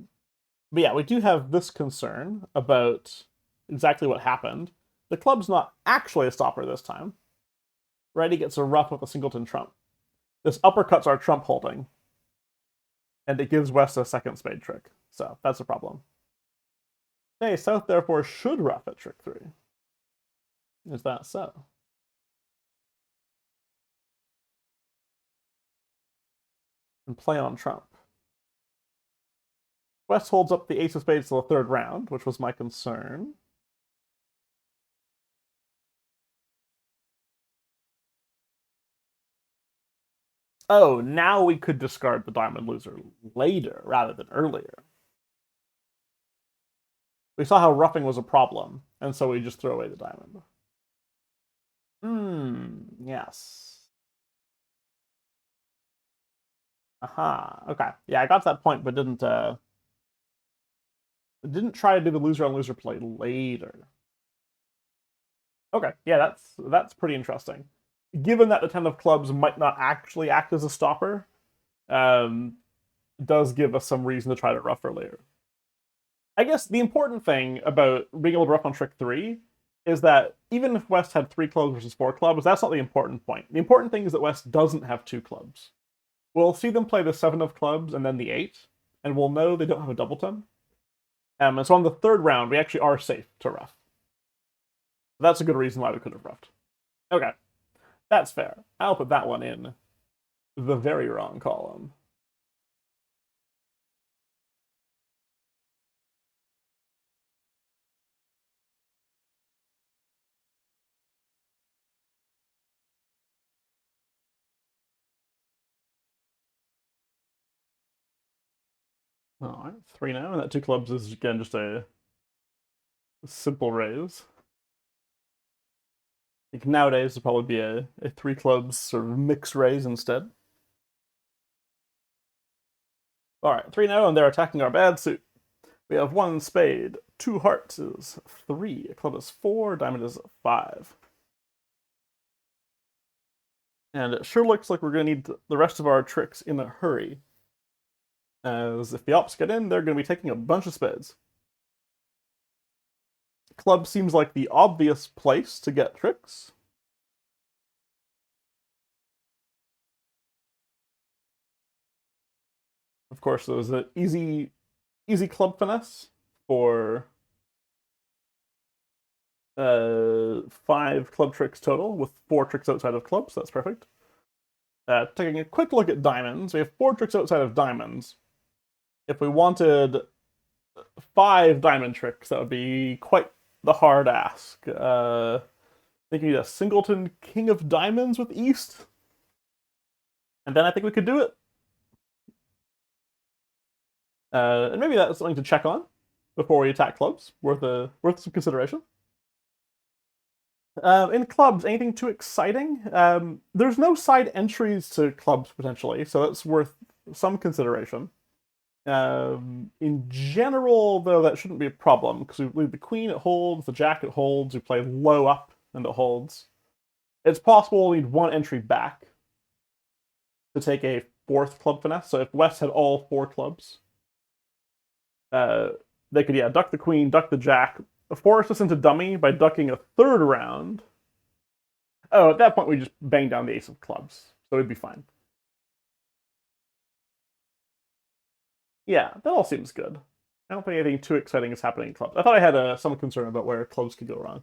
yeah, we do have this concern about exactly what happened. The club's not actually a stopper this time. Righty gets a ruff with a singleton trump. This uppercuts our trump holding, and it gives West a second spade trick. So that's a problem. Okay, South therefore should ruff at trick 3. Is that so? And play on trump. West holds up the ace of spades to the third round, which was my concern. Oh, now we could discard the diamond loser later rather than earlier. We saw how roughing was a problem, and so we just throw away the diamond. Yes. Aha, okay. Yeah, I got to that point, but didn't try to do the loser on loser play later. Okay, yeah, that's pretty interesting. Given that the 10 of clubs might not actually act as a stopper, does give us some reason to try to ruff earlier. I guess the important thing about being able to ruff on trick 3 is that even if West had 3 clubs versus 4 clubs, that's not the important point. The important thing is that West doesn't have 2 clubs. We'll see them play the 7 of clubs and then the 8, and we'll know they don't have a doubleton. And so on the third round, we actually are safe to ruff. That's a good reason why we could have ruffed. Okay, that's fair. I'll put that one in the very wrong column. All right, 3 now, and that 2 clubs is again just a simple raise. I think nowadays it'd probably be a 3 clubs sort of mixed raise instead. All right, 3 now, and they're attacking our bad suit. We have 1 spade, 2 hearts is 3, a club is 4, diamond is 5. And it sure looks like we're going to need the rest of our tricks in a hurry. As if the ops get in, they're going to be taking a bunch of spades. Club seems like the obvious place to get tricks. Of course, there was an easy club finesse for 5 club tricks total, with 4 tricks outside of clubs. That's perfect. Taking a quick look at diamonds, we have 4 tricks outside of diamonds. If we wanted 5 diamond tricks, that would be quite the hard ask. I think we need a singleton king of diamonds with East. And then I think we could do it. And maybe that's something to check on before we attack clubs. Worth some consideration. In clubs, anything too exciting? There's no side entries to clubs potentially, so that's worth some consideration. In general, though, that shouldn't be a problem because we leave the queen, it holds, the jack, it holds. We play low up, and it holds. It's possible we'll need 1 entry back to take a 4th club finesse. So if West had all 4 clubs, they could duck the queen, duck the jack, force us into dummy by ducking a 3rd round. Oh, at that point we just bang down the ace of clubs, so it'd be fine. Yeah, that all seems good. I don't think anything too exciting is happening in clubs. I thought I had some concern about where clubs could go wrong.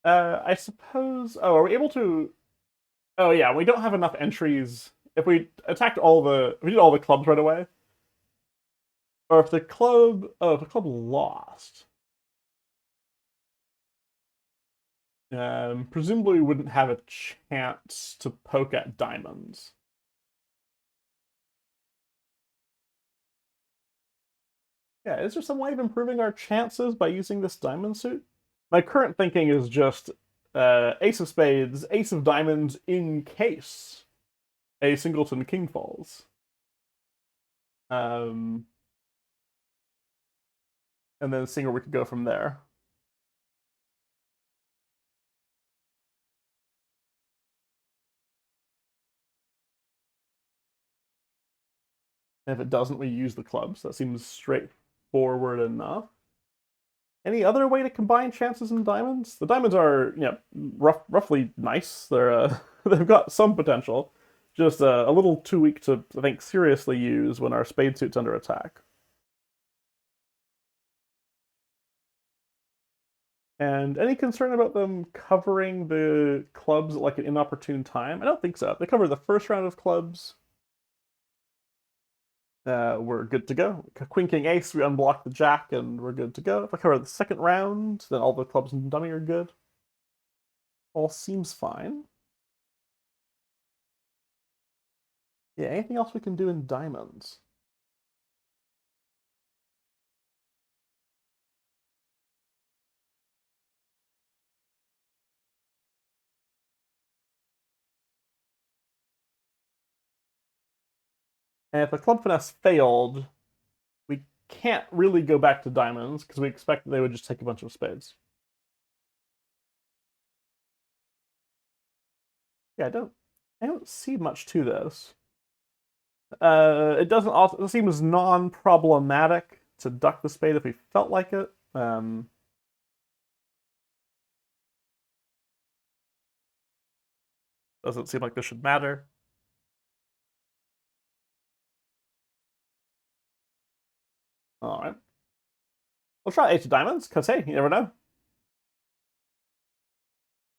I suppose... Oh, are we able to... Oh yeah, we don't have enough entries. If we attacked if we did all the clubs right away, or if the club lost, presumably we wouldn't have a chance to poke at diamonds. Yeah, is there some way of improving our chances by using this diamond suit? My current thinking is just ace of spades, ace of diamonds in case a singleton king falls. Um, and then seeing where we could go from there. And if it doesn't, we use the clubs. That seems straightforward enough. Any other way to combine chances and diamonds? The diamonds are, roughly nice. They've got some potential, just a little too weak to, I think, seriously use when our spade suit's under attack. And any concern about them covering the clubs at like an inopportune time? I don't think so. If they cover the first round of clubs, we're good to go. Queen, king, ace, we unblock the jack, and we're good to go. If I cover the second round, then all the clubs and dummy are good. All seems fine. Yeah, anything else we can do in diamonds? And if the club finesse failed, we can't really go back to diamonds because we expect they would just take a bunch of spades. Yeah, I don't see much to this. It doesn't also it seems non-problematic to duck the spade if we felt like it. Doesn't seem like this should matter. All right. We'll try ace of diamonds, because hey, you never know.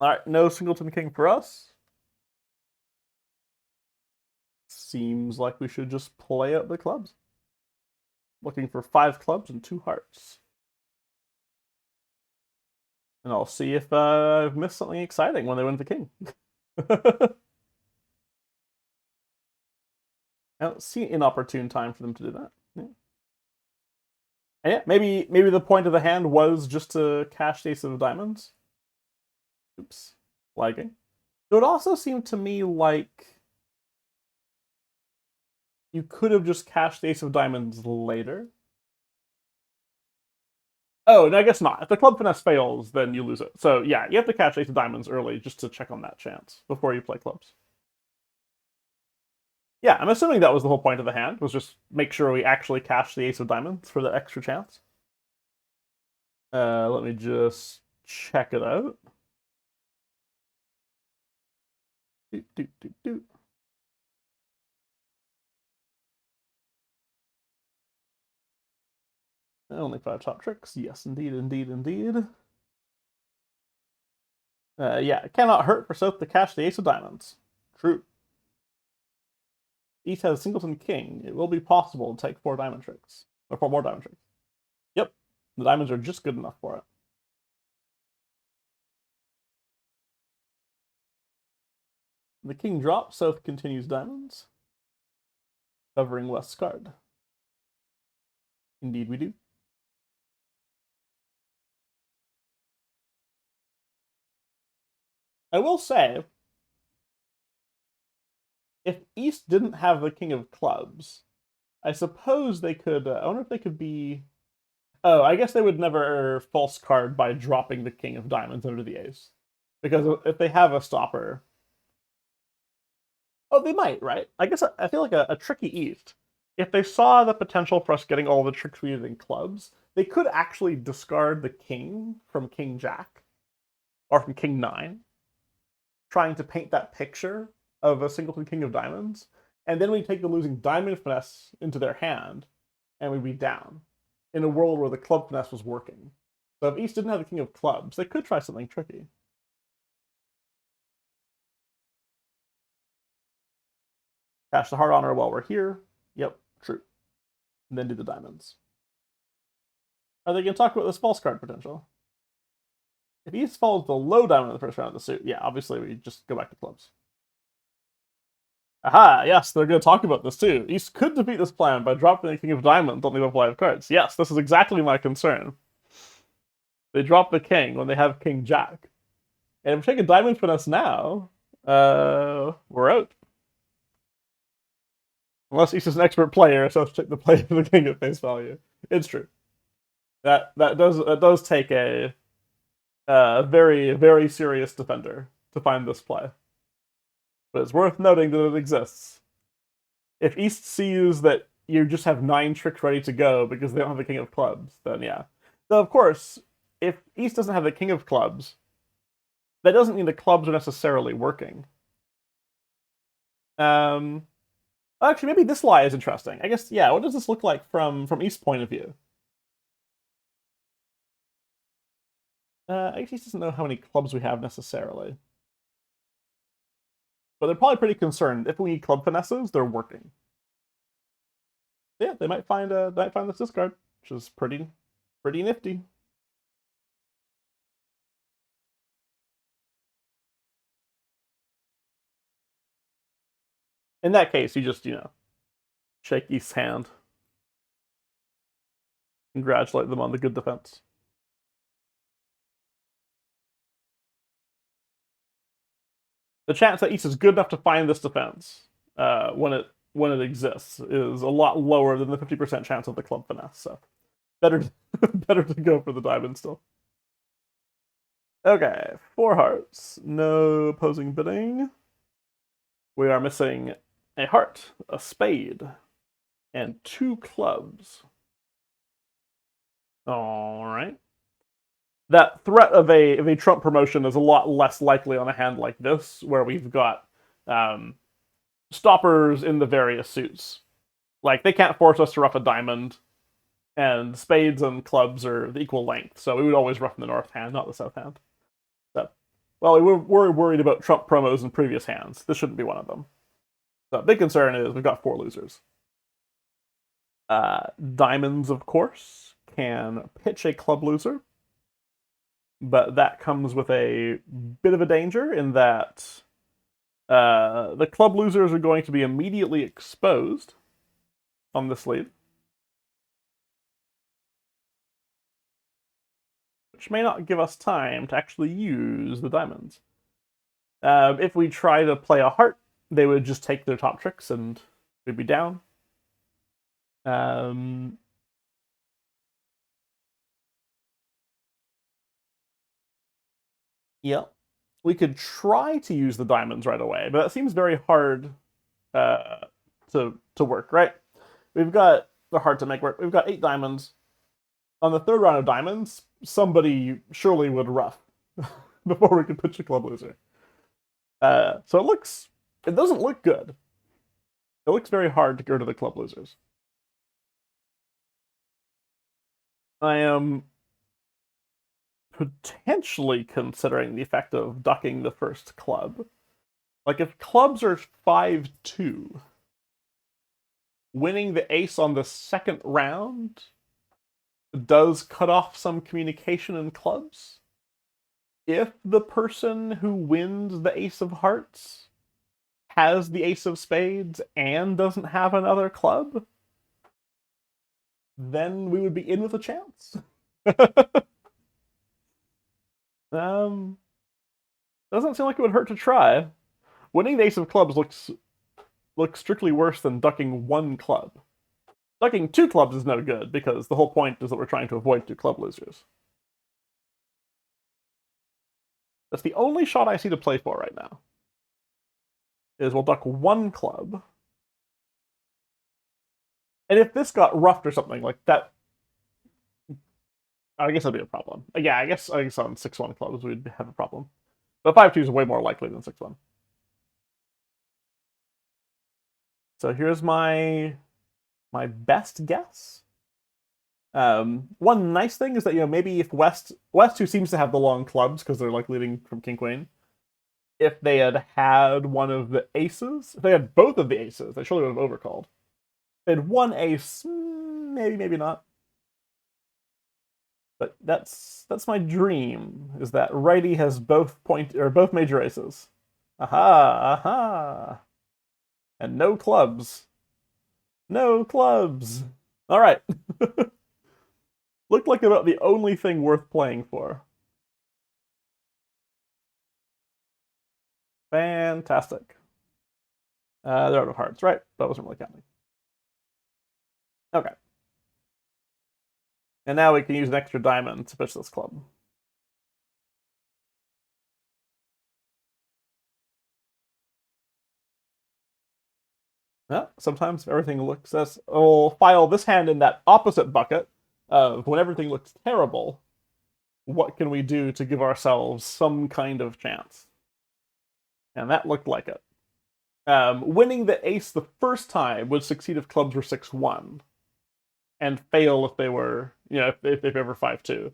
All right, no singleton king for us. Seems like we should just play out the clubs. Looking for 5 clubs and 2 hearts. And I'll see if I've missed something exciting when they win the king. I don't see an inopportune time for them to do that. Yeah. And yeah, maybe the point of the hand was just to cash the ace of diamonds. Oops, lagging. It would also seem to me like you could have just cashed the ace of diamonds later. Oh, no, I guess not. If the club finesse fails, then you lose it. So yeah, you have to cash ace of diamonds early just to check on that chance before you play clubs. Yeah, I'm assuming that was the whole point of the hand, was just make sure we actually cash the ace of diamonds for the extra chance. Let me just check it out. Do, do, do, do. Only 5 top tricks. Yes, indeed, indeed, indeed. Yeah, it cannot hurt for South to cash the ace of diamonds. True. East has singleton king. It will be possible to take 4 diamond tricks. Or 4 more diamond tricks. Yep. The diamonds are just good enough for it. The king drops, South continues diamonds. Covering West's card. Indeed we do. I will say, if East didn't have the king of clubs, I suppose they could. I wonder if they could be. Oh, I guess they would never false card by dropping the king of diamonds under the ace. Because if they have a stopper. Oh, they might, right? I guess I feel like a tricky East. If they saw the potential for us getting all the tricks we did in clubs, they could actually discard the king from King Jack or from King 9, trying to paint that picture of a singleton king of diamonds, and then we take the losing diamond finesse into their hand, and we'd be down in a world where the club finesse was working. So if East didn't have the king of clubs, they could try something tricky. Cash the heart honor while we're here. Yep, true. And then do the diamonds. Are they going to talk about this false card potential? If East follows the low diamond in the first round of the suit, yeah, obviously we just go back to clubs. Aha, yes, they're going to talk about this too. East could defeat this plan by dropping the king of diamonds on the level 5 cards. Yes, this is exactly my concern. They drop the king when they have King Jack. And if we take a diamond finesse now, we're out. Unless he's just an expert player, so let's take the play of the king at face value. It's true. That does take a very, very serious defender to find this play. But it's worth noting that it exists. If East sees that you just have 9 tricks ready to go because they don't have the king of clubs, then yeah. Though of course, if East doesn't have the king of clubs, that doesn't mean the clubs are necessarily working. Actually, maybe this lie is interesting. I guess, yeah, what does this look like from East's point of view? I guess East doesn't know how many clubs we have necessarily. But they're probably pretty concerned. If we need club finesses, they're working. Yeah, they might find this discard, which is pretty nifty. In that case, you just, shake East's hand. Congratulate them on the good defense. The chance that East is good enough to find this defense when it exists is a lot lower than the 50% chance of the club finesse. So better better to go for the diamond still. Okay, 4 hearts, no opposing bidding. We are missing a heart, a spade, and 2 clubs. All right. That threat of a Trump promotion is a lot less likely on a hand like this, where we've got stoppers in the various suits. Like, they can't force us to rough a diamond, and spades and clubs are the equal length, so we would always rough in the north hand, not the south hand. So, well, we were worried about Trump promos in previous hands. This shouldn't be one of them. So, big concern is we've got 4 losers. Diamonds, of course, can pitch a club loser, but that comes with a bit of a danger in that the club losers are going to be immediately exposed on this lead, which may not give us time to actually use the diamonds. If we try to play a heart, they would just take their top tricks and we'd be down. Yeah. We could try to use the diamonds right away, but that seems very hard to work, right? We've got the hard to make work. We've got 8 diamonds. On the 3rd round of diamonds, somebody surely would rough before we could pitch a club loser. So it doesn't look good. It looks very hard to go to the club losers. I am potentially considering the effect of ducking the first club. Like, if clubs are 5-2, winning the ace on the 2nd round does cut off some communication in clubs. If the person who wins the ace of hearts has the ace of spades and doesn't have another club, then we would be in with a chance. Doesn't seem like it would hurt to try. Winning the ace of clubs looks strictly worse than ducking 1 club. Ducking 2 clubs is no good, because the whole point is that we're trying to avoid 2 club losers. That's the only shot I see to play for right now. Is we'll duck 1 club. And if this got roughed or something like that, I guess that'd be a problem. Yeah, I guess on 6-1 clubs we'd have a problem. But 5-2 is way more likely than 6-1. So here's my best guess. One nice thing is that, maybe if West, who seems to have the long clubs because they're like leading from King Queen, if they had one of the aces, if they had both of the aces, they surely would have overcalled. If they had 1 ace, maybe not. But that's my dream, is that righty has both major aces. Aha. And no clubs. No clubs. All right. Looked like about the only thing worth playing for. Fantastic. They're out of hearts, right? That wasn't really counting. Okay. And now we can use an extra diamond to push this club. Yeah, sometimes everything looks as... We'll file this hand in that opposite bucket of when everything looks terrible, what can we do to give ourselves some kind of chance? And that looked like it. Winning the ace the first time would succeed if clubs were 6-1, and fail if they were, if they were 5-2.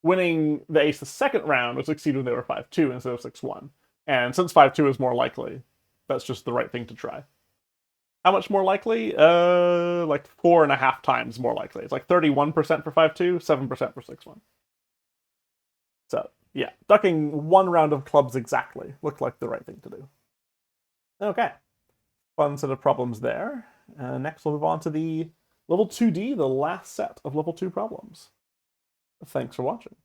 Winning the ace the second round would succeed when they were 5-2 instead of 6-1. And since 5-2 is more likely, that's just the right thing to try. How much more likely? Like 4.5 times more likely. It's like 31% for 5-2, 7% for 6-1. So, yeah, ducking one round of clubs exactly looked like the right thing to do. Okay, fun set of problems there. Next, we'll move on to the level 2D, the last set of level 2 problems. Thanks for watching.